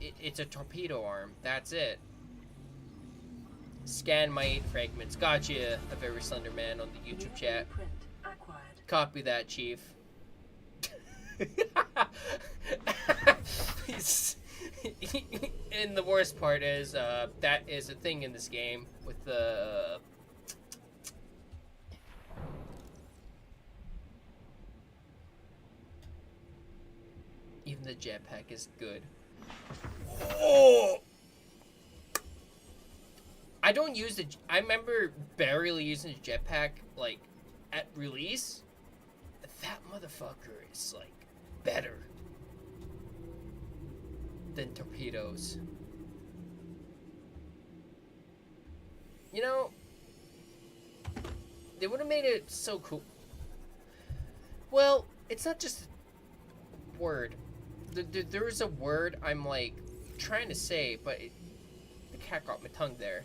it's a torpedo arm. That's it. Scan my 8 fragments. Gotcha, a very slender man on the YouTube chat. Copy that, Chief. And the worst part is, that is a thing in this game with the... Even the jetpack is good. Oh! I don't use the... I remember barely using the jetpack, like, at release. That motherfucker is, like, better than torpedoes. You know, they would have made it so cool. Well, it's not just a word. There is a word I'm, like, trying to say, but the cat got my tongue there.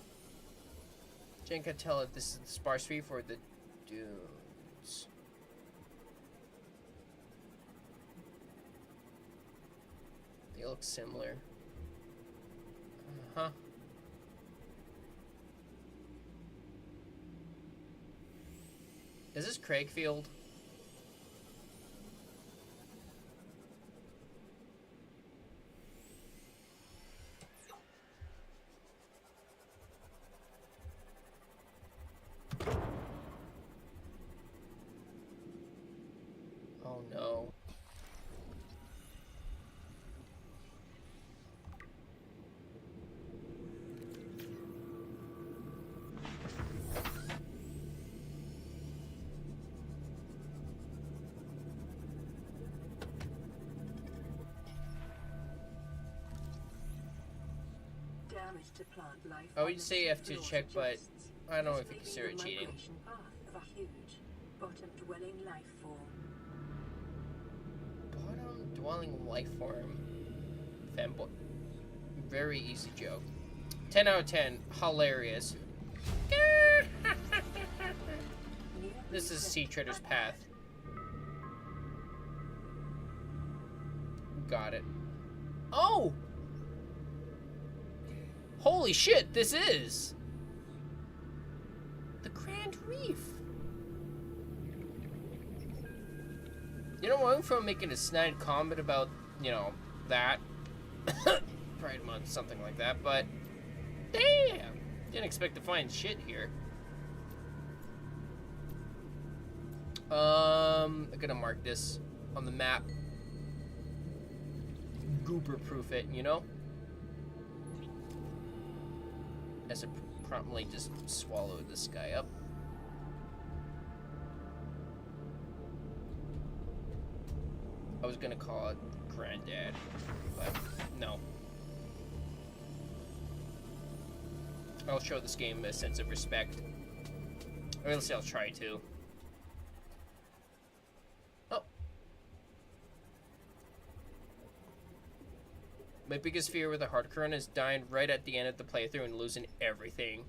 Jen can tell if this is the sparse reef or the dunes. They look similar. Uh-huh. Is this Craigfield? Oh no. Damage to plant life. I would say F2 check, but I don't know if you consider it cheating. Path of a huge bottom-dwelling life form. Bottom dwelling life form. Fanboy. Very easy joke. 10 out of 10. Hilarious. This is Sea Trader's Path. Got it. Oh! Holy shit, this is the Grand Reef. You know, I'm from making a snide comment about, you know, that Pride Month, something like that, but damn, didn't expect to find shit here. I'm gonna mark this on the map. Goober proof it, you know? As I promptly just swallowed this guy up. I was gonna call it Granddad, but no. I'll show this game a sense of respect. Or at least I'll try to. Oh. My biggest fear with a hardcore run is dying right at the end of the playthrough and losing everything.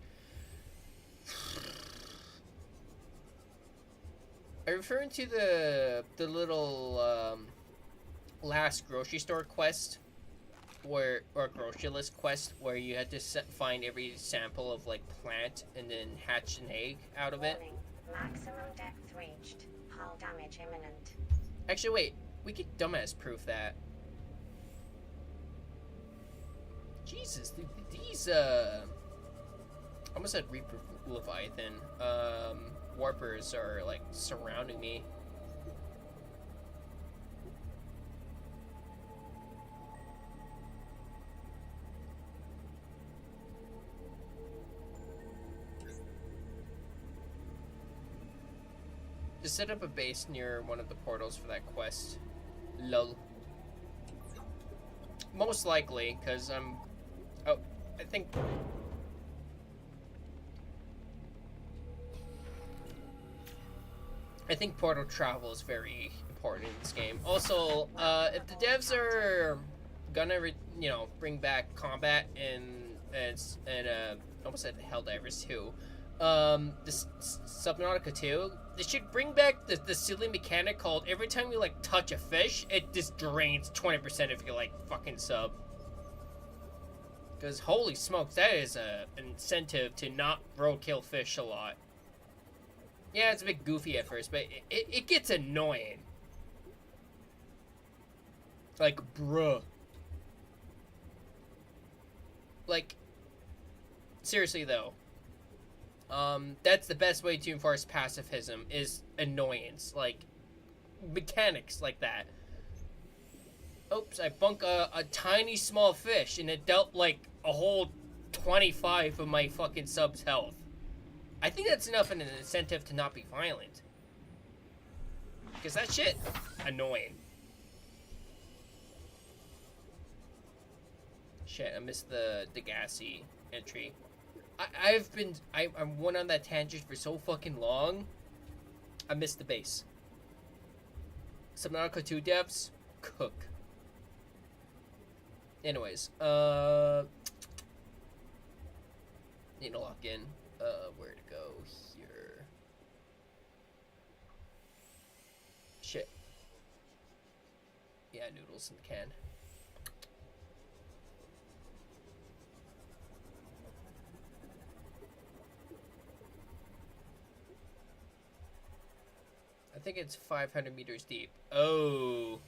Are you referring to the little last grocery store quest, or grocery list quest, where you had to find every sample of like plant and then hatch an egg out of it? Warning. Maximum depth reached. Hull damage imminent. Actually, wait. We could dumbass proof that. Jesus, dude, these, I almost said Reaper Leviathan, warpers are, like, surrounding me. Just set up a base near one of the portals for that quest. Lol. Most likely, because I'm... Oh, I think... portal travel is very important in this game. Also, if the devs are gonna, bring back combat and almost said Helldivers 2, this Subnautica 2, they should bring back the silly mechanic called every time you, like, touch a fish, it just drains 20% of your, like, fucking sub. Because, holy smokes, that is an incentive to not roadkill fish a lot. Yeah, it's a bit goofy at first, but it gets annoying. Like, bruh. Like, seriously, though. That's the best way to enforce pacifism, is annoyance. Like, mechanics like that. Oops, I bunk a tiny small fish, and it dealt, like, a whole 25 of my fucking sub's health. I think that's enough of an incentive to not be violent. Because that shit, annoying. Shit, I missed the gassy entry. I went on that tangent for so fucking long. I missed the base. Subnautica 2 devs, cook. Anyways, need to lock in. Where to go here? Shit. Yeah, noodles in the can. I think it's 500 meters deep. Oh.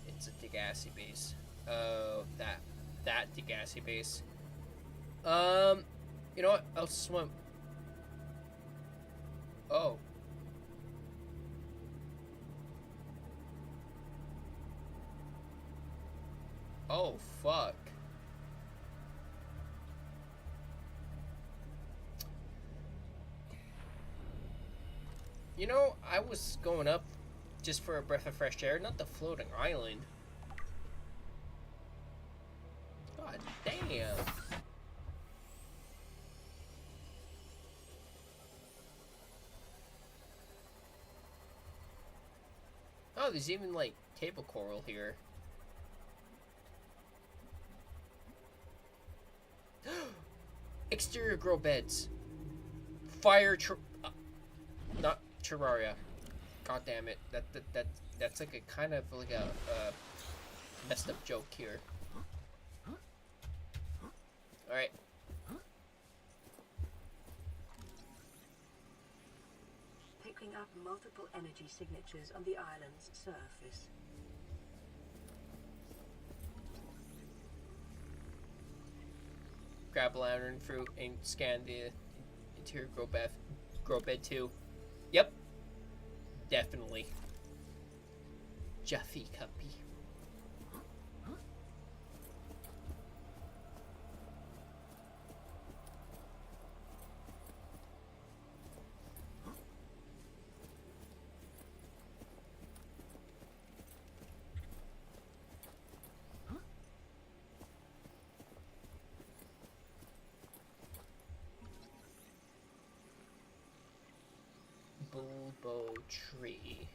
It's a Degassi base. Oh, that Degassi base. You know what? I'll swim. Oh. Oh, fuck. You know, I was going up just for a breath of fresh air, not the floating island. God damn. Oh, there's even, like, table coral here. Exterior grow beds. Fire not Terraria. God damn it. That's like a kind of like a messed up joke here. Alright. Picking up multiple energy signatures on the island's surface. Grab a lantern fruit and scan the interior grow bed too. Yep. Definitely. Juffy Cuppy. Bulbo tree.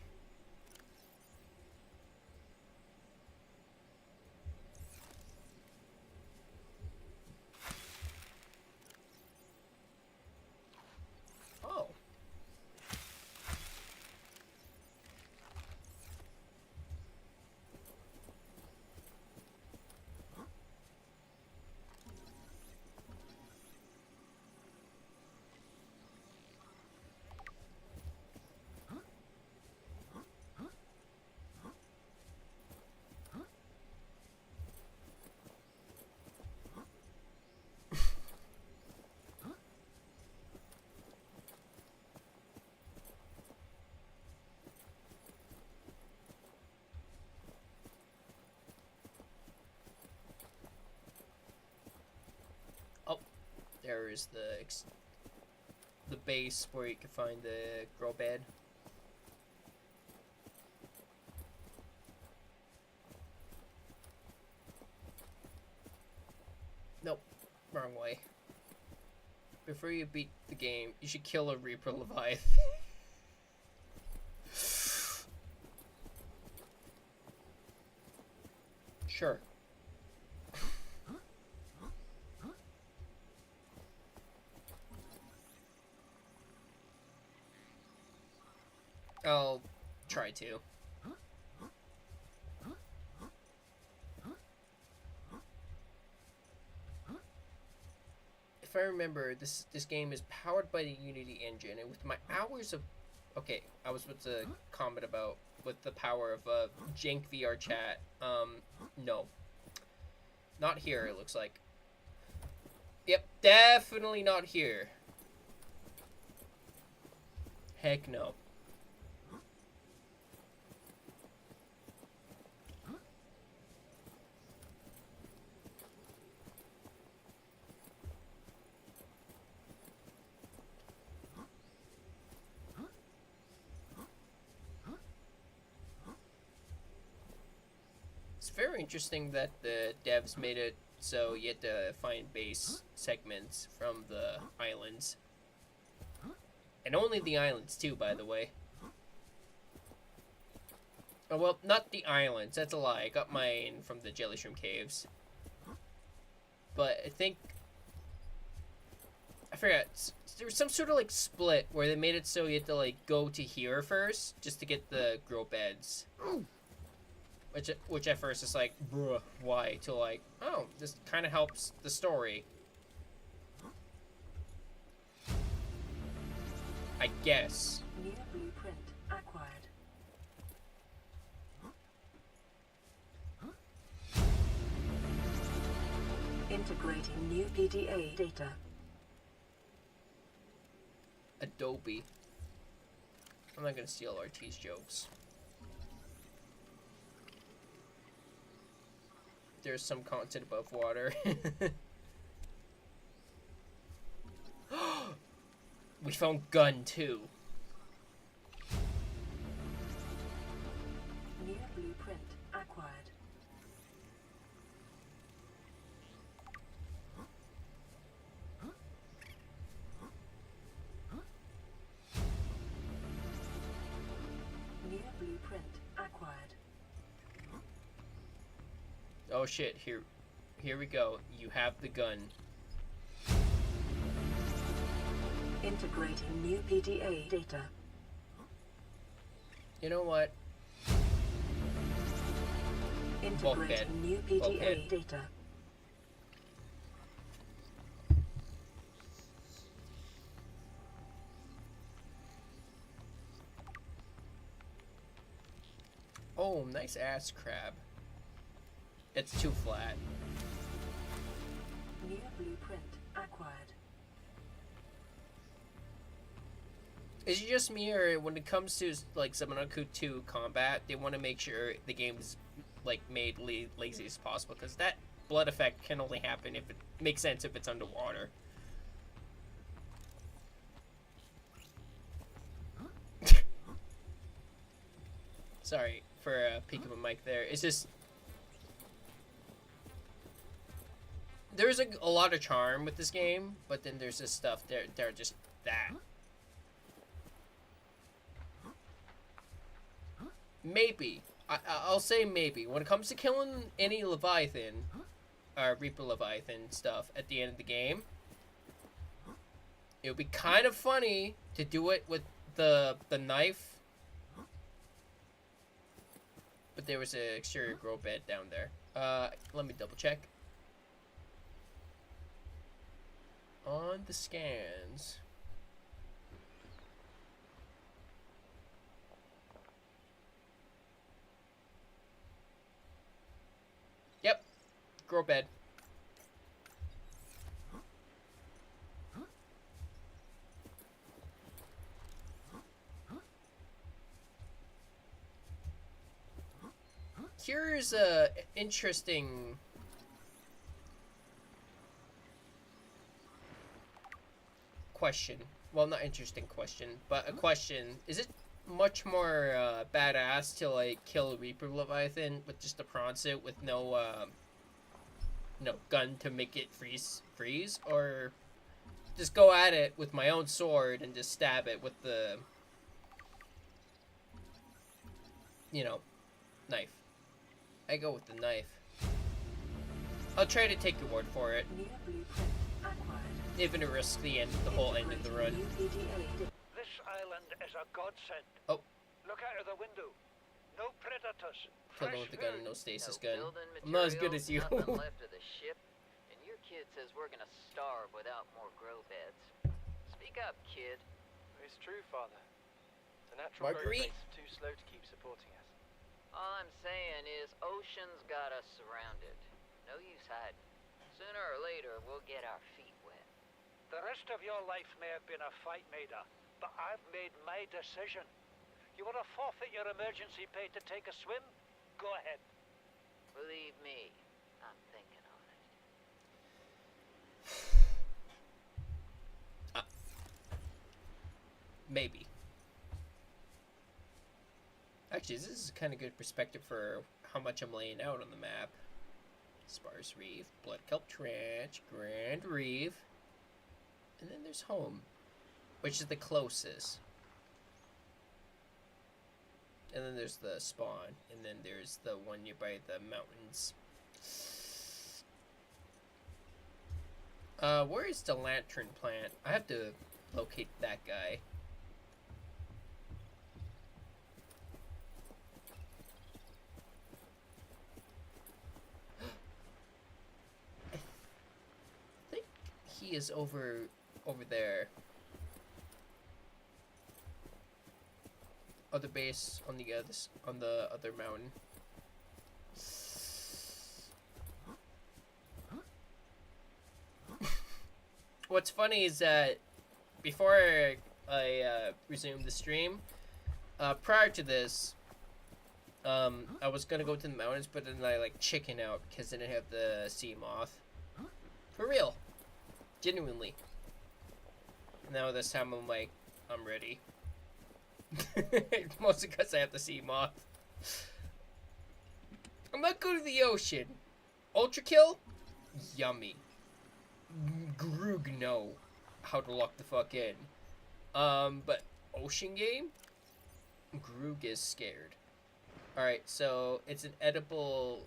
Oh. there's the base where you can find the grow bed. Nope, wrong way. Before you beat the game, you should kill a Reaper Leviathan. Sure. I'll try to. If I remember, this game is powered by the Unity engine, and with my hours of... Okay, I was about to comment about with the power of jank VR chat. No. Not here, it looks like. Yep, definitely not here. Heck no. It's very interesting that the devs made it so you had to find base segments from the islands. And only the islands too, by the way. Oh, well, not the islands, that's a lie. I got mine from the Jelly Shroom Caves. But I think... I forgot. There was some sort of, like, split where they made it so you had to, like, go to here first just to get the grow beds. Which at first is like, bruh, why? To like, oh, this kind of helps the story. I guess. New blueprint acquired. Integrating new PDA data. Adobe. I'm not gonna steal RT's jokes. There's some content above water. We found gun too. New blueprint acquired. New blueprint acquired. Oh shit, here we go. You have the gun. Integrating new PDA data. You know what? Integrating new PDA Bulkhead. data. Oh, nice ass crab. It's too flat. New blueprint acquired. Is it just me, or when it comes to like Subnautica 2 combat, they want to make sure the game's like made lazy as possible? Because that blood effect can only happen if it makes sense if it's underwater. Sorry for peeking my mic there. It's just there's a lot of charm with this game, but then there's this stuff they're just that. Maybe. I'll say maybe. When it comes to killing any Leviathan, or Reaper Leviathan stuff at the end of the game, it would be kind of funny to do it with the knife. But there was an exterior grow bed down there. Let me double check. On the scans. Yep. Grow bed. Here's a interesting question. Well, not interesting question, but a question. Is it much more badass to like kill a Reaper Leviathan with just a prawn suit with no gun to make it freeze, or just go at it with my own sword and just stab it with the, knife? I go with the knife. I'll try to take your word for it, New blueprint acquired. even to risk the whole end of the run. New PDA This island is a godsend. Oh. Look out of the window. No predators. Killed him Fresh with the gun and food. no stasis No gun. building I'm not as good materials, as you. Nothing left of the ship, and your kid says we're gonna starve without more grow beds. Speak up, kid. It's true, Father. The natural growth Marguerite. rates are too slow to keep supporting us. All I'm saying is ocean's got us surrounded. No use hiding. Sooner or later, we'll get our feet wet. The rest of your life may have been a fight, Maida, but I've made my decision. You want to forfeit your emergency pay to take a swim? Go ahead. Believe me, I'm thinking on it. Maybe. Actually, this is kind of good perspective for how much I'm laying out on the map. Sparse Reef, Blood Kelp Trench, Grand Reef, and then there's home, which is the closest. And then there's the spawn, and then there's the one nearby the mountains. Where is the lantern plant? I have to locate that guy. I think he is over there. Other base on the other mountain. What's funny is that before I resumed the stream, prior to this, I was gonna go to the mountains, but then I like chicken out because I didn't have the sea moth. For real, genuinely. Now this time I'm like, I'm ready. Mostly because I have the sea moth. I'm not going to the ocean. Ultrakill? Yummy. Groog know how to lock the fuck in. But ocean game? Groog is scared. Alright, so it's an edible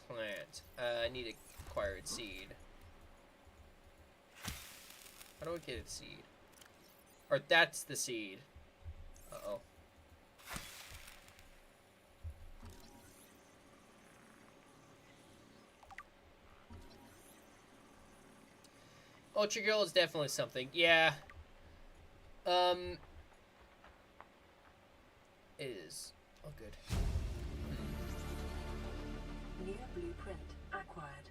plant. I need to acquire its seed. How do I get its seed? Or that's the seed. Uh-oh. Ultrakill is definitely something. Yeah. It is. Oh, good. New blueprint acquired.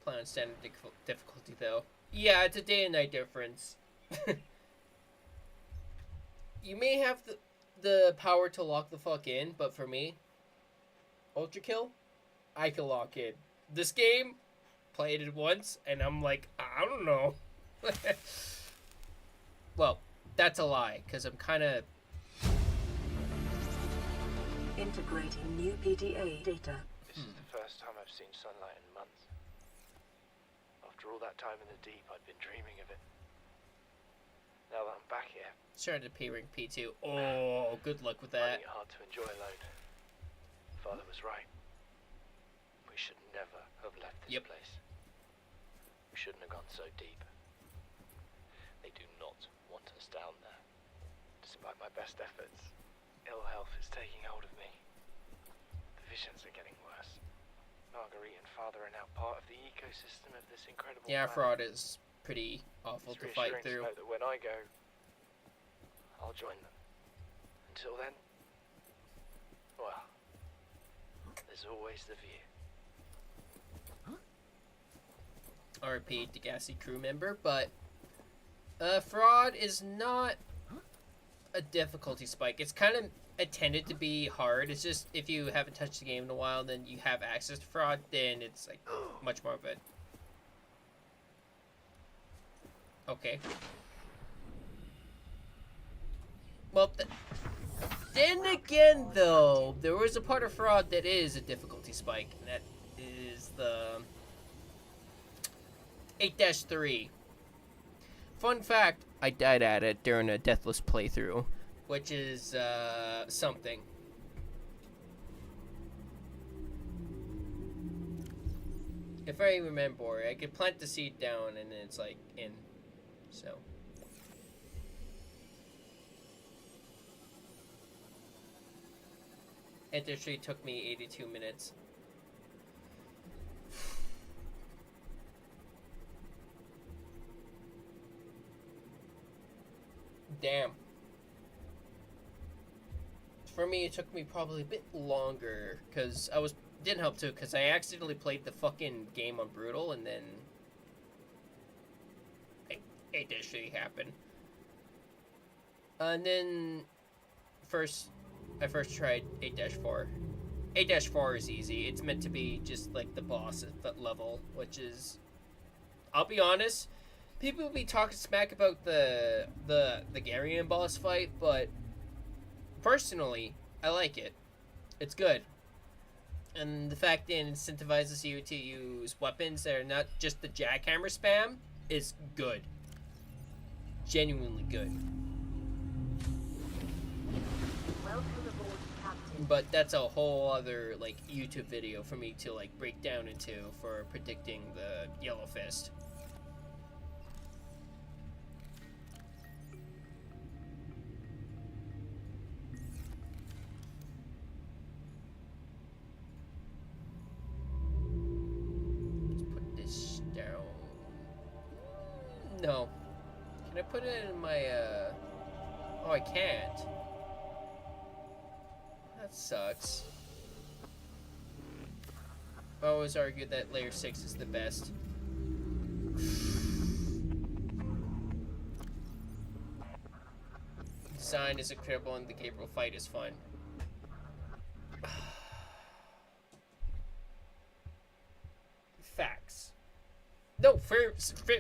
Plan on standard difficulty, though. Yeah, it's a day and night difference. You may have the power to lock the fuck in, but for me, Ultrakill, I can lock in. This game, played it once, and I'm like, I don't know. Well, that's a lie, because I'm kind of... Integrating new PDA data. This is the first time I've seen sunlight in months. After all that time in the deep, I'd been dreaming of it. Now that I'm back here, Started to P-Rank P-2. Oh, good luck with that. finding it hard to enjoy alone. Father was right. We should never have left this Yep. place. We shouldn't have gone so deep. They do not want us down there. Despite my best efforts, ill health is taking hold of me. The visions are getting worse. Marguerite and Father are now part of the ecosystem of this incredible Yeah, planet. Fraud is pretty awful It's to fight reassuring to through. know that when I go, I'll join them. Until then, well, there's always the view. RP Degassi crew member, but Fraud is not a difficulty spike. It's kind of intended to be hard. It's just if you haven't touched the game in a while, then you have access to Fraud, then it's like much more of a Okay. Well, then again, though, there was a part of fraud that is a difficulty spike, and that is the 8-3. Fun fact, I died at it during a deathless playthrough, which is something. If I remember, I could plant the seed down and then it's like in. So. It actually took me 82 minutes. Damn. For me, it took me probably a bit longer because didn't help too because I accidentally played the fucking game on brutal and then it actually happened. And then I first tried 8-4. 8-4 is easy. It's meant to be just like the boss at that level, which is, I'll be honest, people will be talking smack about the Garian boss fight, but personally, I like it. It's good. And the fact that it incentivizes you to use weapons that are not just the jackhammer spam is good. Genuinely good. Welcome aboard, Captain. But that's a whole other like YouTube video for me to like break down into for predicting the Yellow Fist. No. Can I put it in my, Oh, I can't. That sucks. I always argued that layer 6 is the best. Design is incredible and the Gabriel fight is fun. Facts. No,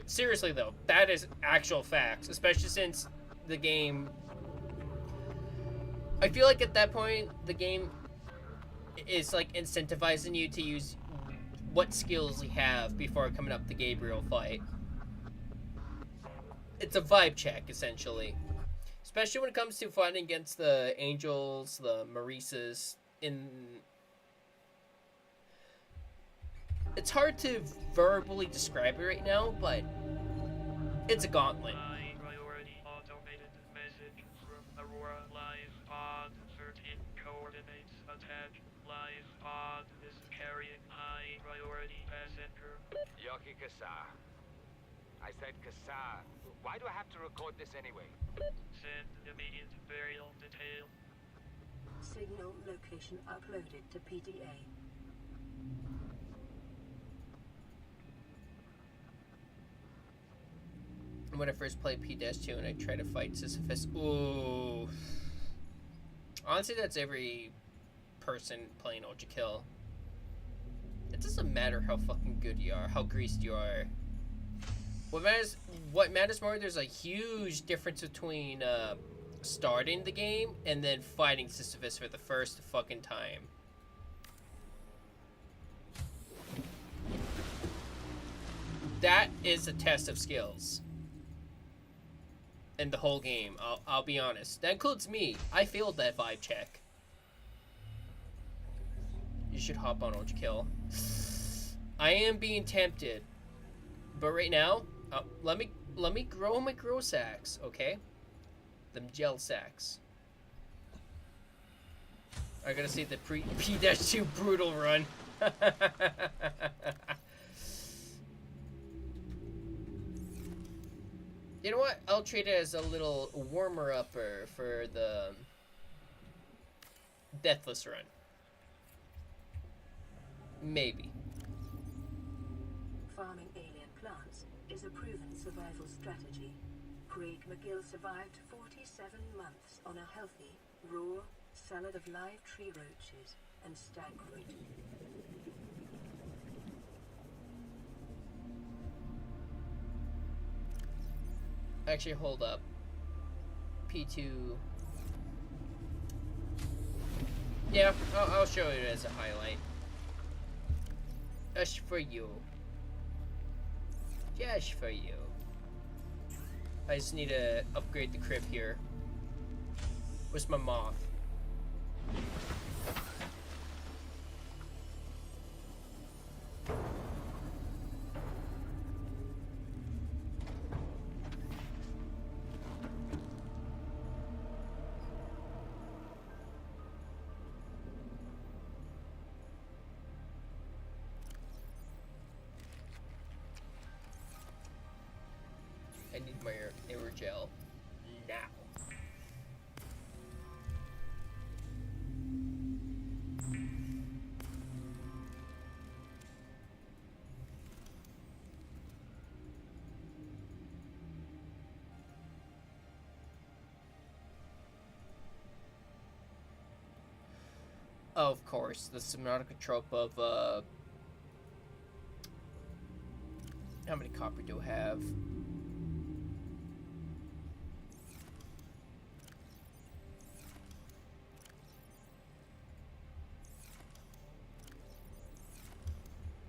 seriously though, that is actual facts, especially since the game, I feel like at that point, the game is like incentivizing you to use what skills you have before coming up the Gabriel fight. It's a vibe check, essentially. Especially when it comes to fighting against the Angels, the Marisas, it's hard to verbally describe it right now, but it's a gauntlet. Priority automated message from Aurora live pod 13 coordinates attached. Live pod is carrying high priority passenger. Yoki Kasa. I said Kasa. Why do I have to record this anyway? Send immediate burial detail. Signal location uploaded to PDA. When I first played P-2 and I tried to fight Sisyphus, ooh. Honestly, that's every person playing Ultrakill. It doesn't matter how fucking good you are, how greased you are. What matters more, there's a huge difference between starting the game and then fighting Sisyphus for the first fucking time. That is a test of skills. In the whole game, I'll be honest. That includes me. I failed that vibe check. You should hop on Ultrakill. I am being tempted, but right now, let me grow my grow sacks, okay? Them gel sacks. I gotta see the P-2 brutal run. You know what? I'll treat it as a little warmer-upper for the Deathless run. Maybe. Farming alien plants is a proven survival strategy. Craig McGill survived 47 months on a healthy, raw salad of live tree roaches and stag fruit. Actually, hold up. P-2. Yeah, I'll show it as a highlight. Just for you. Just for you. I just need to upgrade the crib here. Where's my moth? I need my aerogel now. Oh, of course, the Subnautica trope of, how many copper do I have?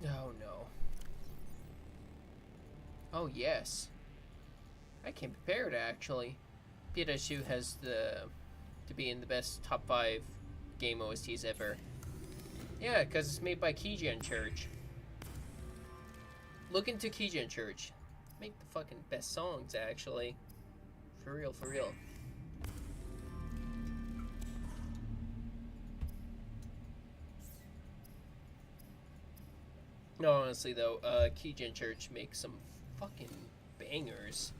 Oh, no. Oh, yes. I came prepared, actually. P-2 has to be in the best top 5 game OSTs ever. Yeah, because it's made by Keygen Church. Look into Keygen Church. Make the fucking best songs, actually. For real, for real. No, honestly though, Keygen Church makes some fucking bangers.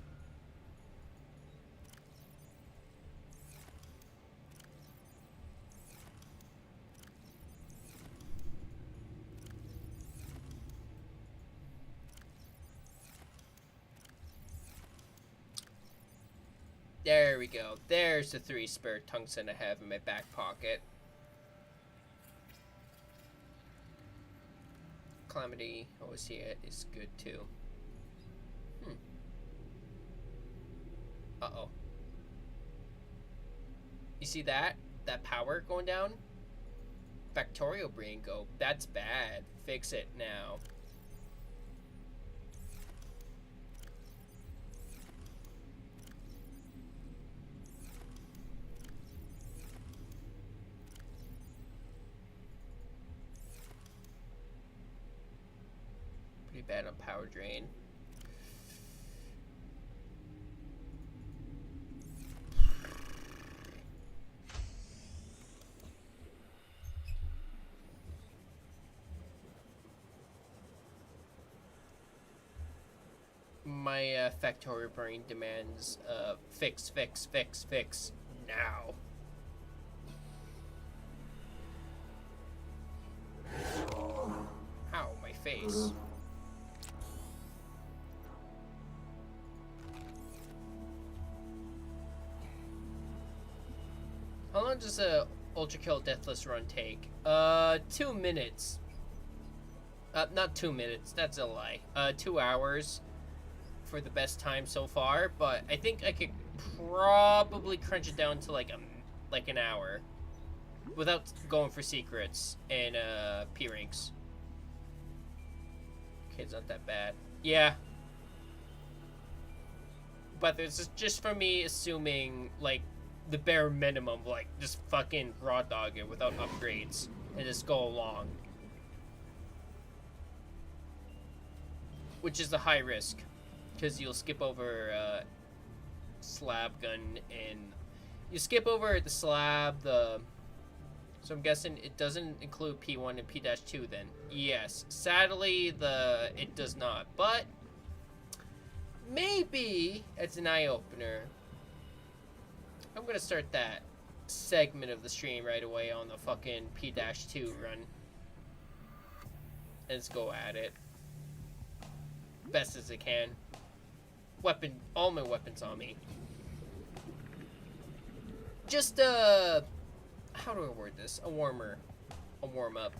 There we go. There's the 3 spare tungsten I have in my back pocket. Calamity OST is good too. Uh-oh. You see that? That power going down? Factorial brain go. That's bad. Fix it now. Pretty bad on power drain. My factorial brain demands fix now. Ow, my face. How long does a Ultrakill Deathless run take? 2 minutes. Not 2 minutes, that's a lie. 2 hours for the best time so far, but I think I could probably crunch it down to like an hour without going for secrets and P ranks. Okay, it's not that bad. Yeah. But this is just for me assuming like the bare minimum, like just fucking raw dog it without upgrades and just go along. Which is a high risk, because you'll skip over slab gun and you skip over the slab, so I'm guessing it doesn't include P1 and P-2 then. Yes, sadly it does not, but maybe it's an eye-opener. I'm gonna start that segment of the stream right away on the fucking P-2 run. Let's go at it. Best as I can. All my weapons on me. Just, how do I word this? A warm-up.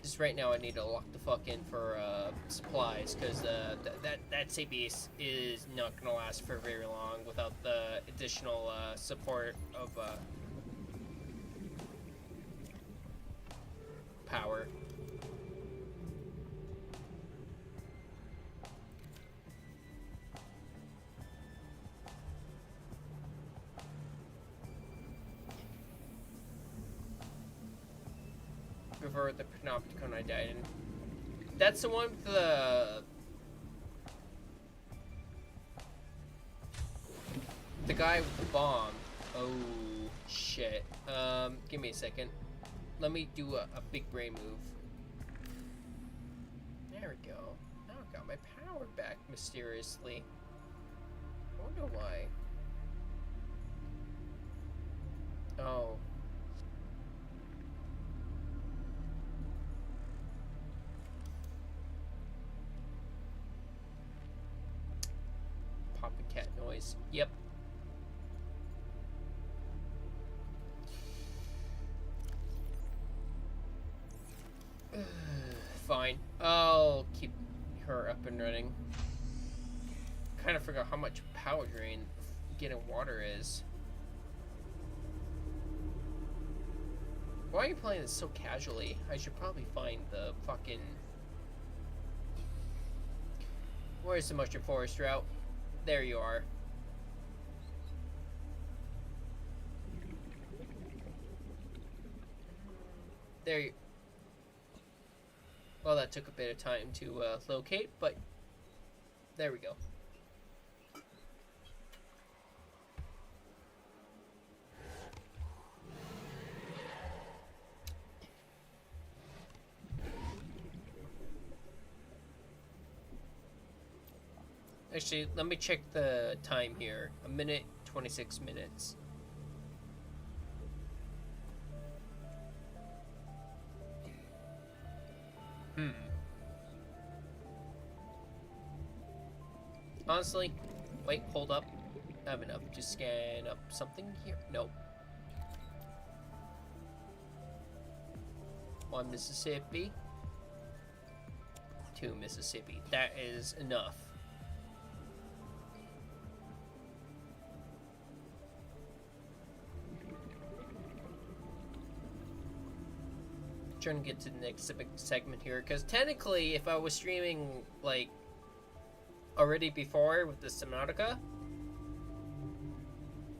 Just right now I need to lock the fuck in for supplies, because that sea base is not gonna last for very long without the additional support of power. River, the Panopticon I died in. That's the one with the guy with the bomb. Oh shit. Give me a second. Let me do a big brain move. There we go. Now I got my power back mysteriously. I wonder why. Oh. Popping cat noise. Yep. Fine. I'll keep her up and running. Kind of forgot how much power drain getting water is. Why are you playing this so casually? I should probably find the fucking... Where's the mushroom forest route? There you are. There you... Well, that took a bit of time to locate, but there we go. Actually, let me check the time here. 1 minute, 26 minutes. Honestly, wait, hold up. I have enough to scan up something here. Nope. 1 Mississippi. 2 Mississippi. That is enough. Trying to get to the next segment here, because technically if I was streaming like already before with the Subnautica,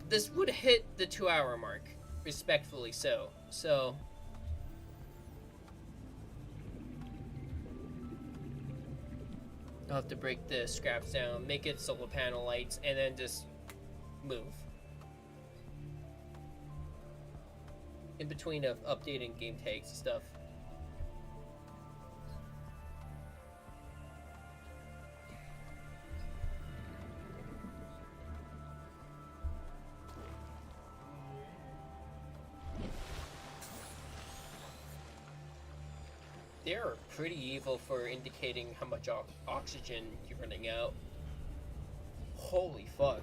this would hit the 2-hour mark, respectfully so. I'll have to break the scraps down, make it solar panel lights, and then just move. In between of updating game tags and stuff. They're pretty evil for indicating how much oxygen you're running out. Holy fuck.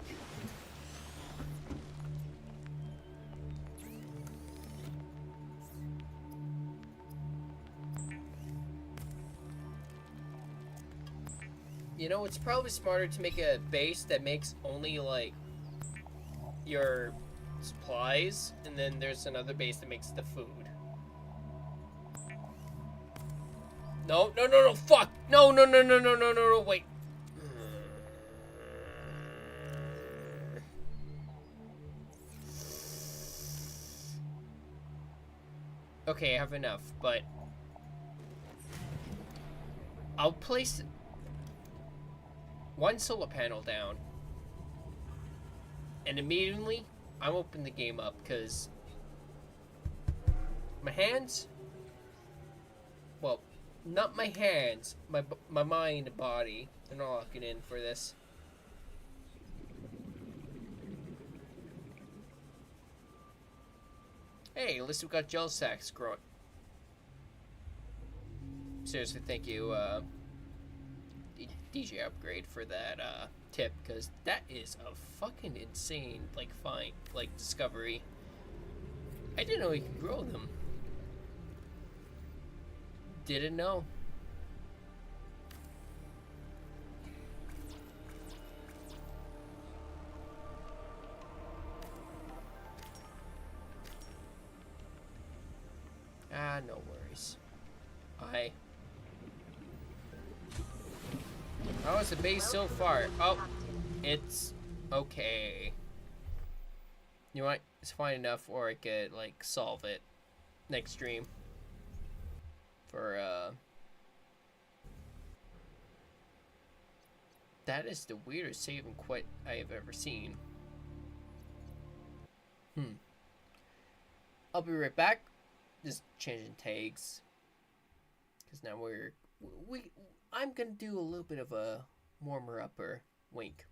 You know, it's probably smarter to make a base that makes only, like, your supplies, and then there's another base that makes the food. No, fuck! No, wait. Okay, I have enough, but I'll place 1 solar panel down, and immediately I'm opening the game up, because my hands, well, not my hands, my mind and body, they're not locking in for this. Hey, at least we got gel sacks growing. Seriously, thank you, DJ Upgrade, for that tip, because that is a fucking insane, like, discovery. I didn't know you could grow them. Didn't know. Ah, no worries. How is the base so far? Oh, it's okay. You know what? It's fine enough, or I could like solve it next stream. For that is the weirdest saving quit I have ever seen. I'll be right back. Just changing tags, because now I'm gonna do a little bit of a warmer upper wink.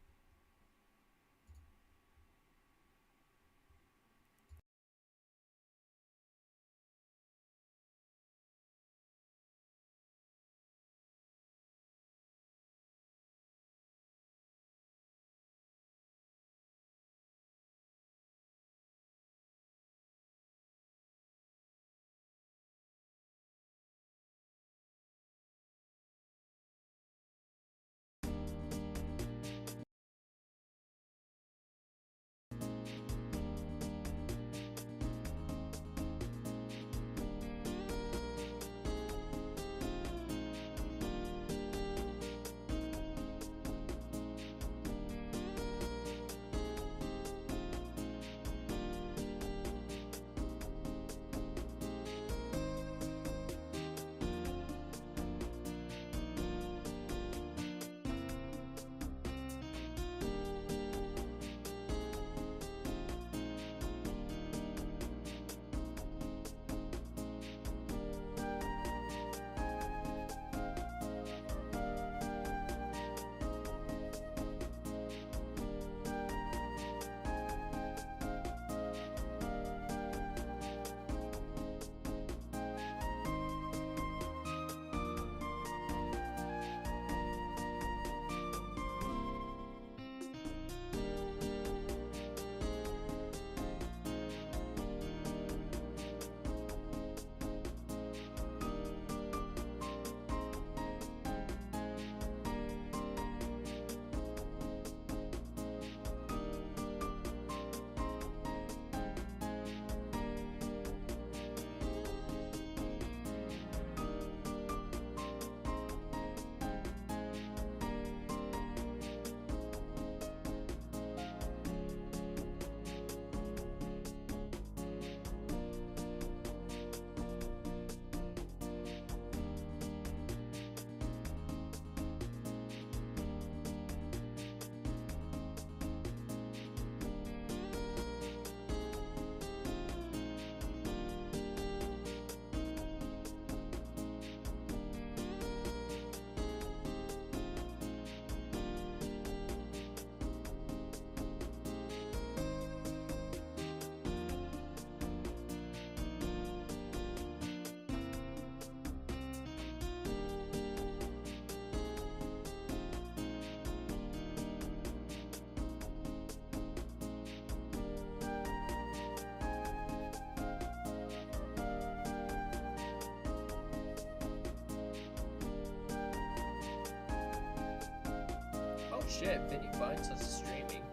Shit, Vinny finds us streaming.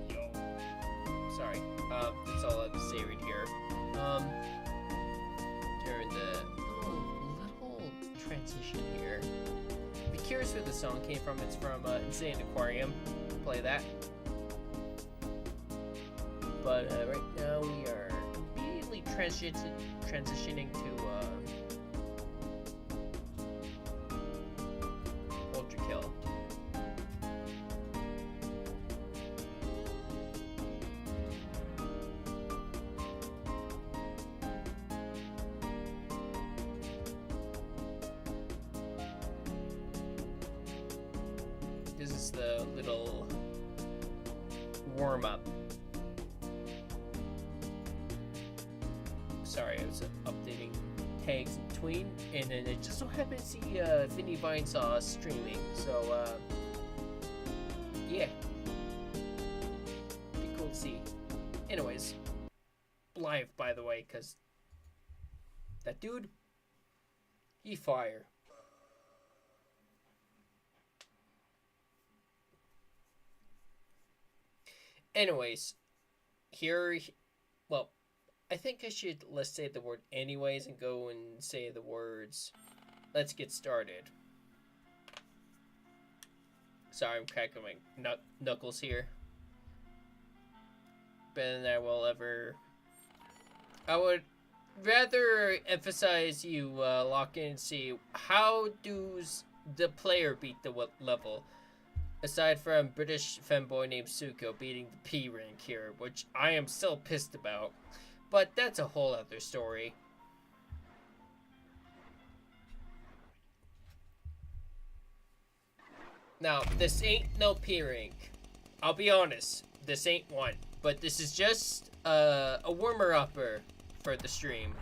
Yo. Sorry. That's all I have to say right here. During the little transition here. Be curious where the song came from. It's from Insane Aquarium. Play that. But right now we are immediately transitioning to Ultrakill. This is the little warm-up. Sorry, I was updating tags in between, and then it just so happened to see Vinny Vinesaw streaming, so yeah, pretty cool to see. Anyways, live, by the way, because that dude, Ye fire. Anyways, here, well, I think I should, let's say the word anyways and go and say the words. Let's get started. Sorry, I'm cracking my knuckles here. Better than I will ever. I would rather emphasize you lock in and see how does the player beat the level. Aside from British femboy named Suko beating the P rank here, which I am still pissed about. But that's a whole other story. Now, this ain't no P rank. I'll be honest, this ain't one. But this is just a warmer-upper for the stream.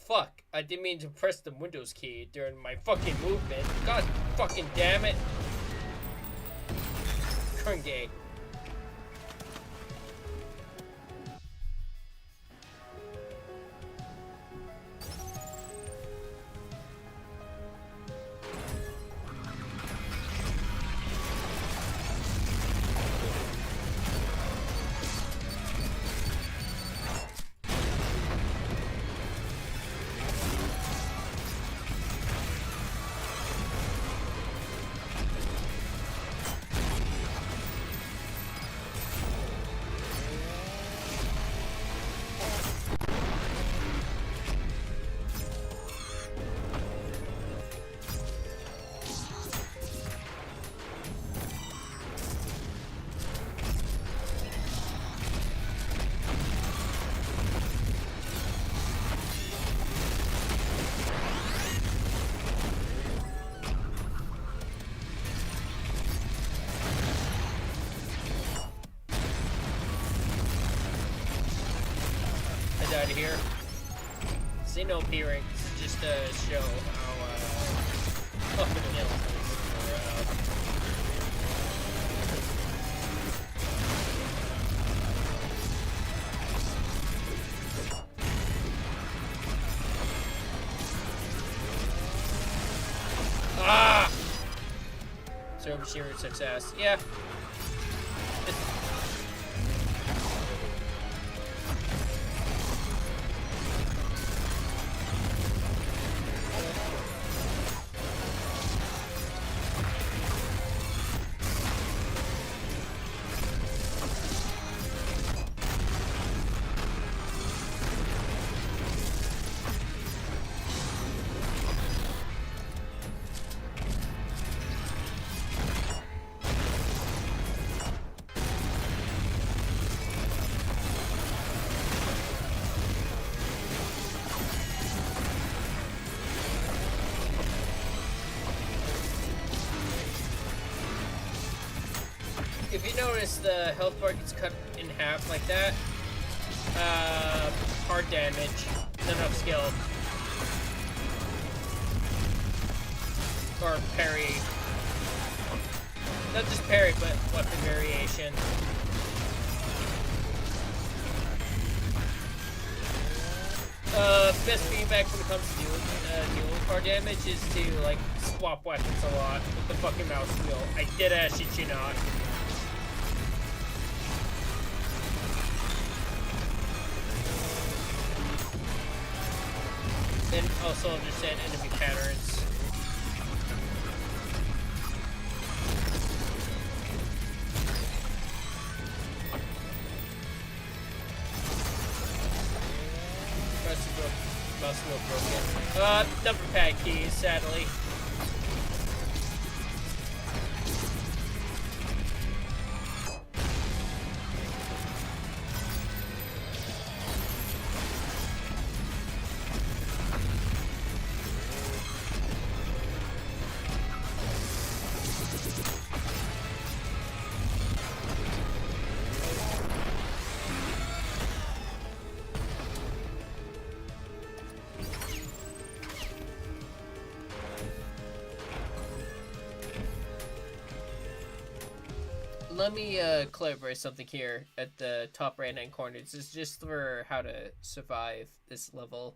Fuck, I didn't mean to press the Windows key during my fucking movement. God fucking damn it. Kungay. Out of here. See no P rank. This is just to show how fucking ill. Ah! So sheer success. Yeah. If you notice, the health bar gets cut in half like that. Hard damage, not enough skill. Or parry. Not just parry, but weapon variation. Best feedback when it comes to dealing hard damage is to, like, swap weapons a lot with the fucking mouse wheel. I did shit you not. And also understand enemy patterns. mouse a little broken. Number pad keys, sadly. Let me clarify something here at the top right hand corner. This is just for how to survive this level.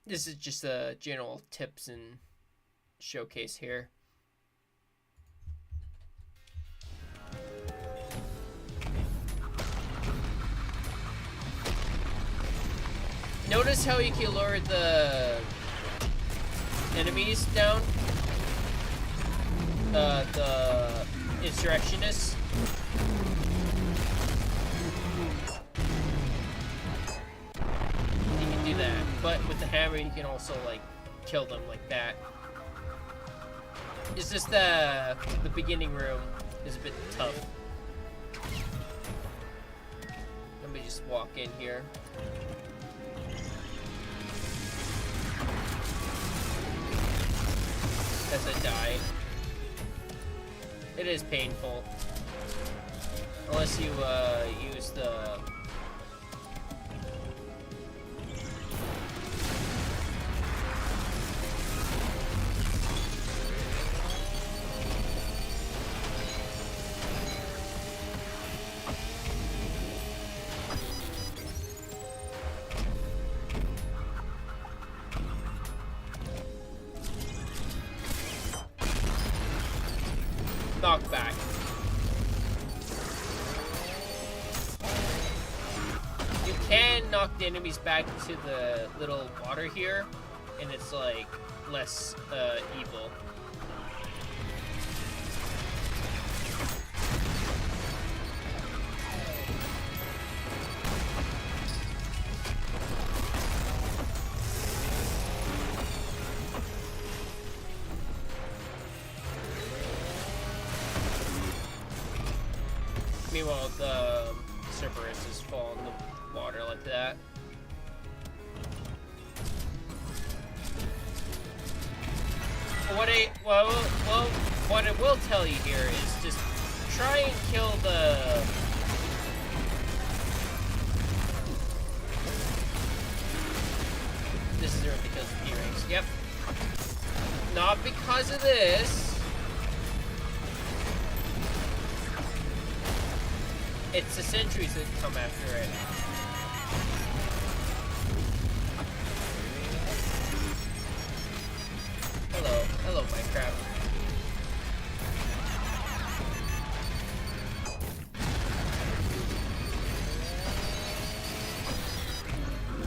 This is just general tips and showcase here. Notice how you can lure the enemies down? The insurrectionists. You can do that, but with the hammer you can also like kill them like that. It's just the beginning room is a bit tough. Let me just walk in here. As I die. It is painful. Unless you use the knockback. You can knock the enemies back to the little water here, and it's like less evil. Meanwhile, the Cerberus just fall in the water like that. What I will tell you here is just try and kill the This is because of P-rings. Yep. Not because of this. It's the sentries that come after it. Hello, Minecraft.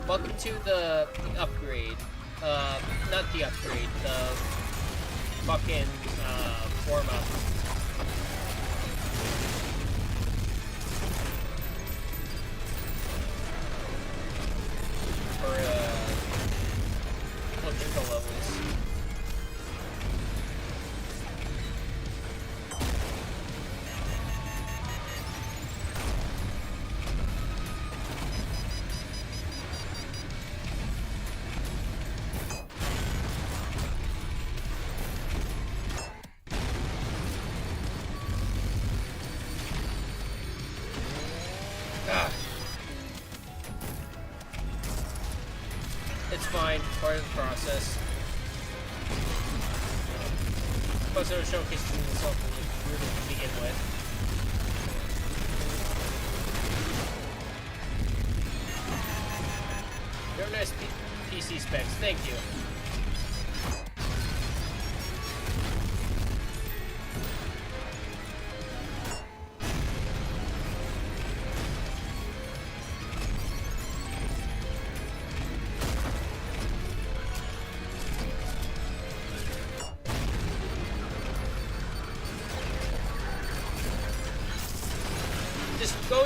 Welcome to the upgrade. Not the upgrade, the fucking warm-up. For electrical levels. It's fine, part of the process. Plus, it was showcasing itself to begin with. Very nice PC specs, thank you.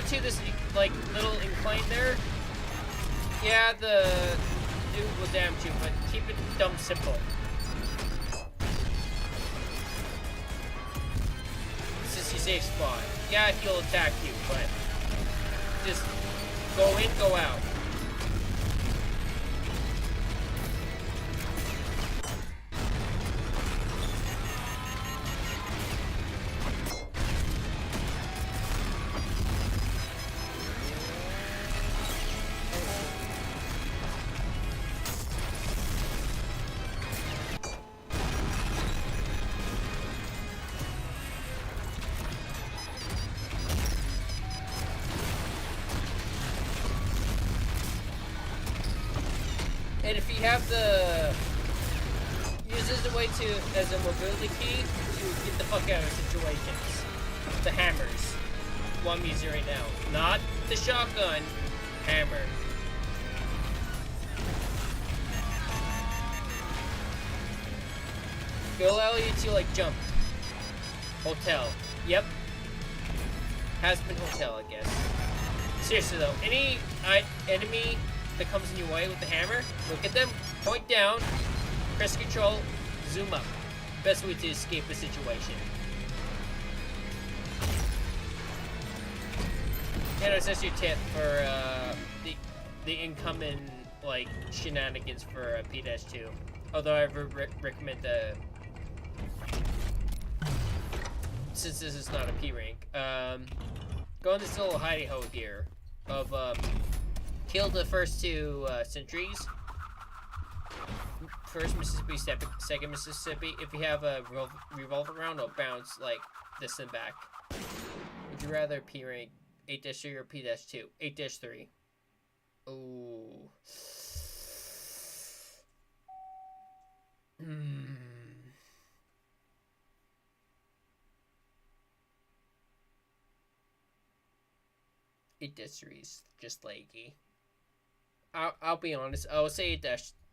to this like little incline there, yeah, the dude will damage you, but keep it dumb simple. This is your safe spot. Yeah, he'll attack you, but just go in, go out. And if you have the... use this as a way to, as a mobility key, to get the fuck out of situations. The hammers. What I'm using right now. Not the shotgun. Hammer. It'll allow you to, like, jump. Hotel. Yep. Has been hotel, I guess. Seriously, though. Any enemy that comes in your way with the hammer, look at them, point down, press control, zoom up. Best way to escape the situation. And it's just your tip for the incoming like shenanigans for P-2. Although I recommend the, since this is not a P rank, go in this little hidey hole here of kill the first two sentries. First Mississippi, second Mississippi. If you have a revolver round, it'll bounce like this and back. Would you rather P rank 8-3 or P-2? 8-3. Ooh. 8-3 is just laggy. I'll be honest. I'll say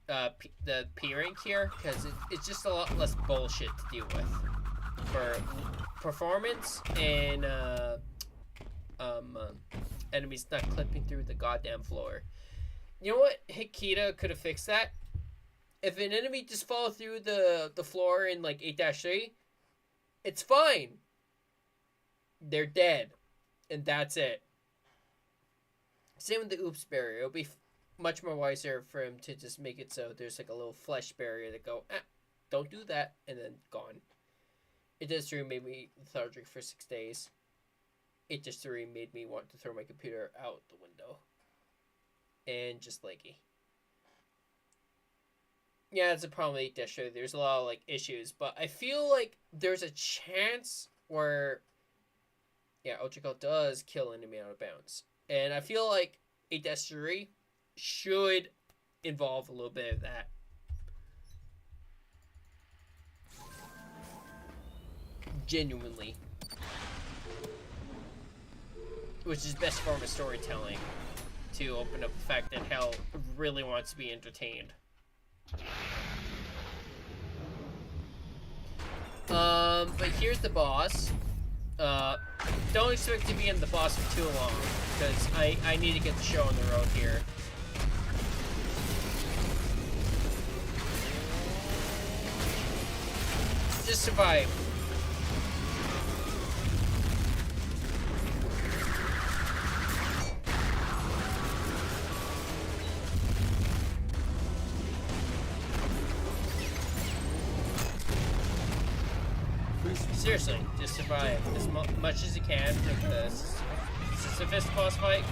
the P rank here because it's just a lot less bullshit to deal with for performance and enemies not clipping through the goddamn floor. You know what? Hikita could have fixed that. If an enemy just fall through the floor in like 8-3, it's fine. They're dead, and that's it. Same with the oops barrier. It'll be much more wiser for him to just make it so there's like a little flesh barrier that go, don't do that, and then gone. 8-3 made me lethargic for 6 days. 8-3 made me want to throw my computer out the window. And just laggy. Yeah, it's a problem with 8-3. There's a lot of like issues, but I feel like there's a chance where, yeah, Ultrakill does kill enemy out of bounds. And I feel like 8-3 should involve a little bit of that. Genuinely. Which is best form of storytelling. To open up the fact that hell really wants to be entertained. But here's the boss. Don't expect to be in the boss for too long, because I need to get the show on the road here. Just survive. Seriously, just survive as much as you can. This is a fist boss fight.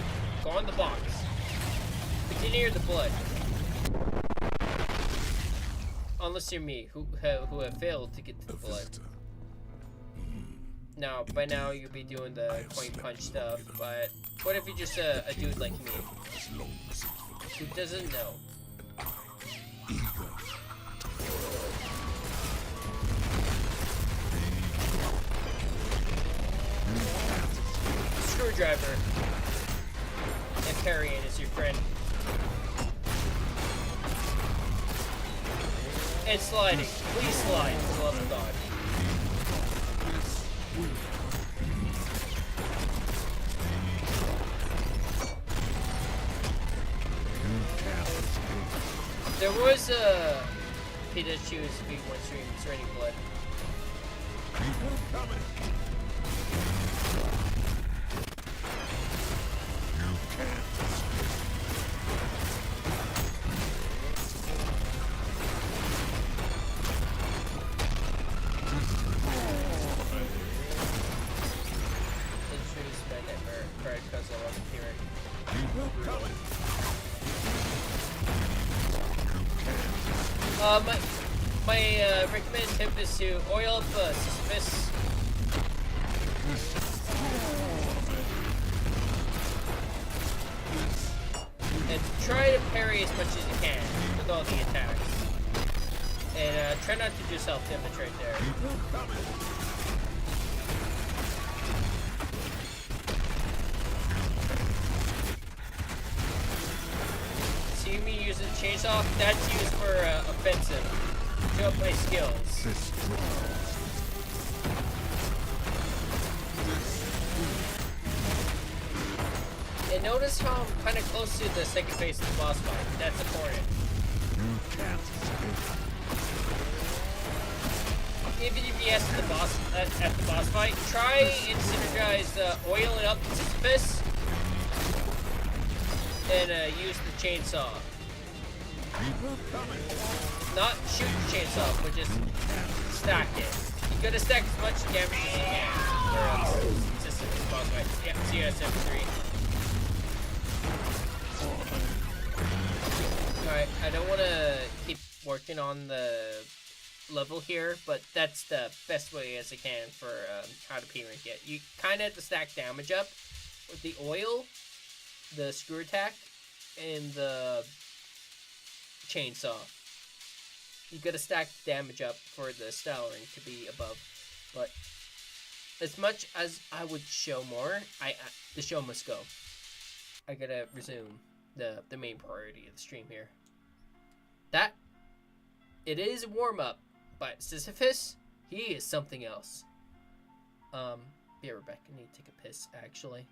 Go on the box. Continue the blood. Unless you're me, who have failed to get to the blood. Now, by now you'll be doing the coin punch stuff, but what if you're just a dude like me? Who doesn't know? Screwdriver and Parrying is your friend. And sliding. Please slide, for the love of God. There was a P-2's V1 stream. It's raining blood. My recommended tip is to oil up Sisyphus. And try to parry as much as you can with all the attacks. And try not to do self-damage right there. See me using the chainsaw? That's used for offensive. Show up my skills. And notice how I'm kind of close to the second phase of the boss fight. That's important. Even if you ask the boss at the boss fight, try and synergize oiling up Sisyphus and use the chainsaw. Not shoot the chainsaw, but just stack it. You gotta stack as much damage as you can. Or else Sisyphus boss fight. Yeah, CSM3. Alright, I don't want to keep working on the level here, but that's the best way as I can for how to P-rank it. You kind of have to stack damage up with the oil, the screw attack, and the chainsaw. You gotta stack damage up for the stowering to be above, but as much as I would show more, the show must go. I gotta resume the main priority of the stream here. That it is a warm-up, but Sisyphus, he is something else. Yeah, Rebecca, I need to take a piss, actually.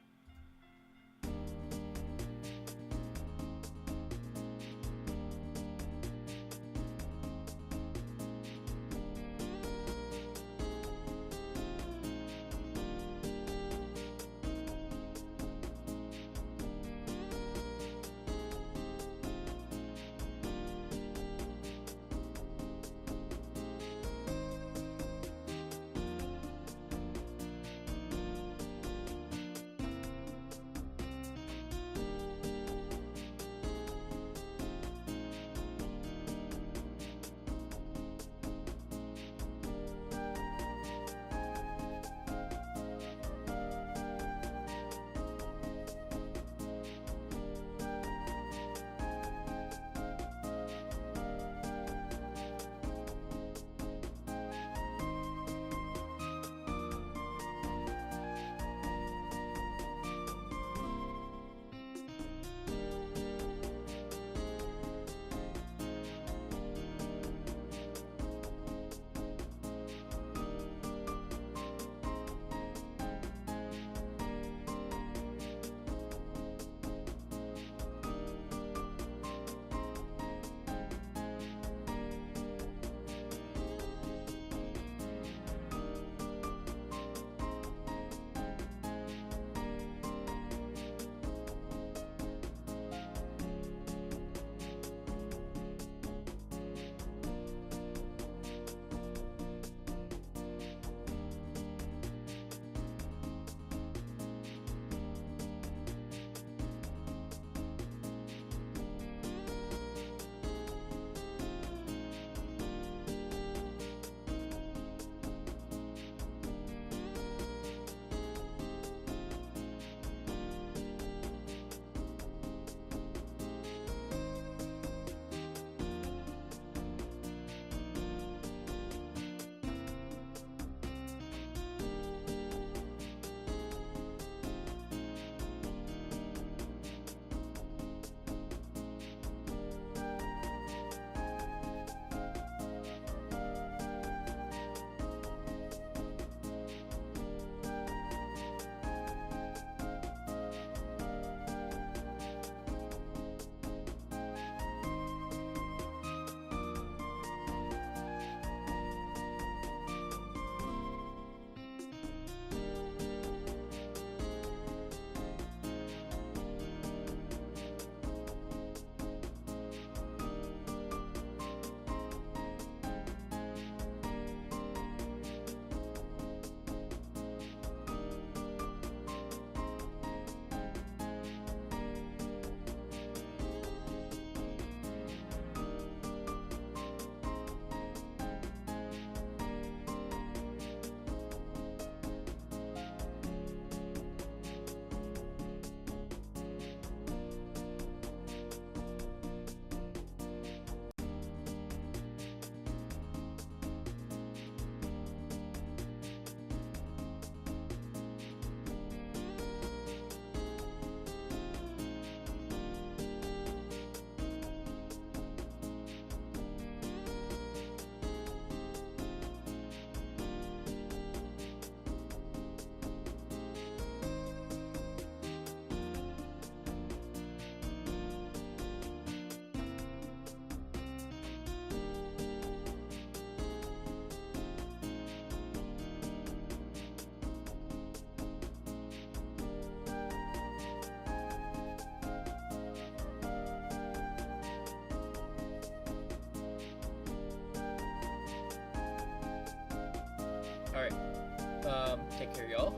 Take care, y'all.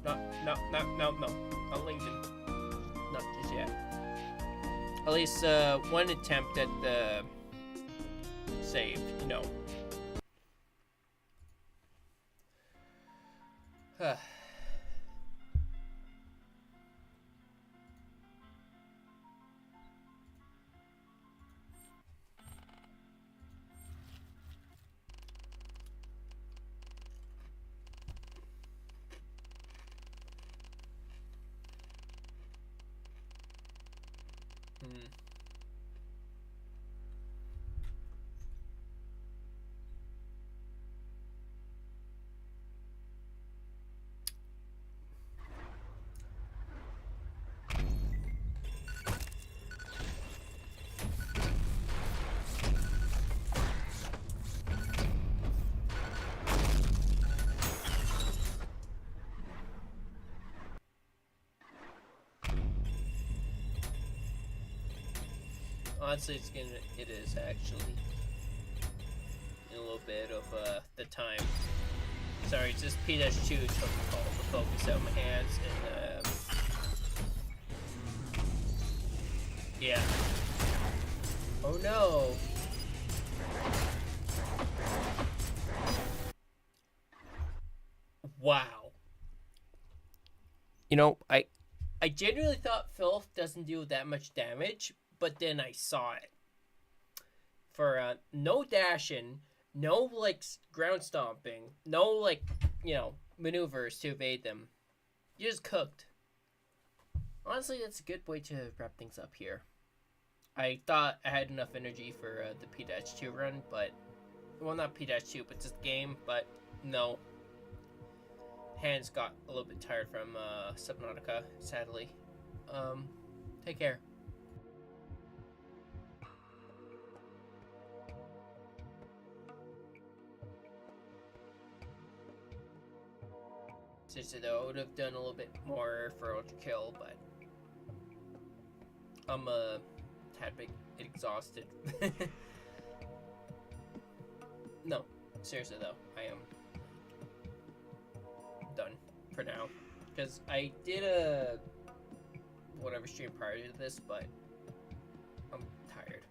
No, I'm leaving. Not just yet. At least, one attempt at the save, you know. Honestly, it is actually in a little bit of the time. Sorry, it's just P-2 took all the focus out of my hands, and yeah. Oh no. Wow. You know, I genuinely thought Filth doesn't do that much damage, but then I saw it. For no dashing, no like ground stomping, no like, you know, maneuvers to evade them. You just cooked. Honestly, that's a good way to wrap things up here. I thought I had enough energy for the P-2 run, but well, not P-2, but just game. But no, hands got a little bit tired from Subnautica, sadly. Take care. Seriously though, I would have done a little bit more for Ultrakill, but I'm a tad bit exhausted. No, seriously though, I am done for now. Because I did a whatever stream prior to this, but I'm tired.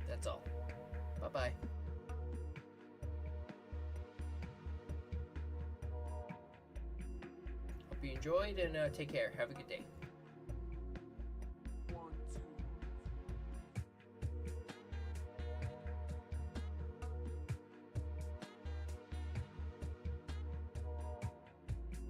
That's all. Bye-bye. Hope you enjoyed, and take care. Have a good day.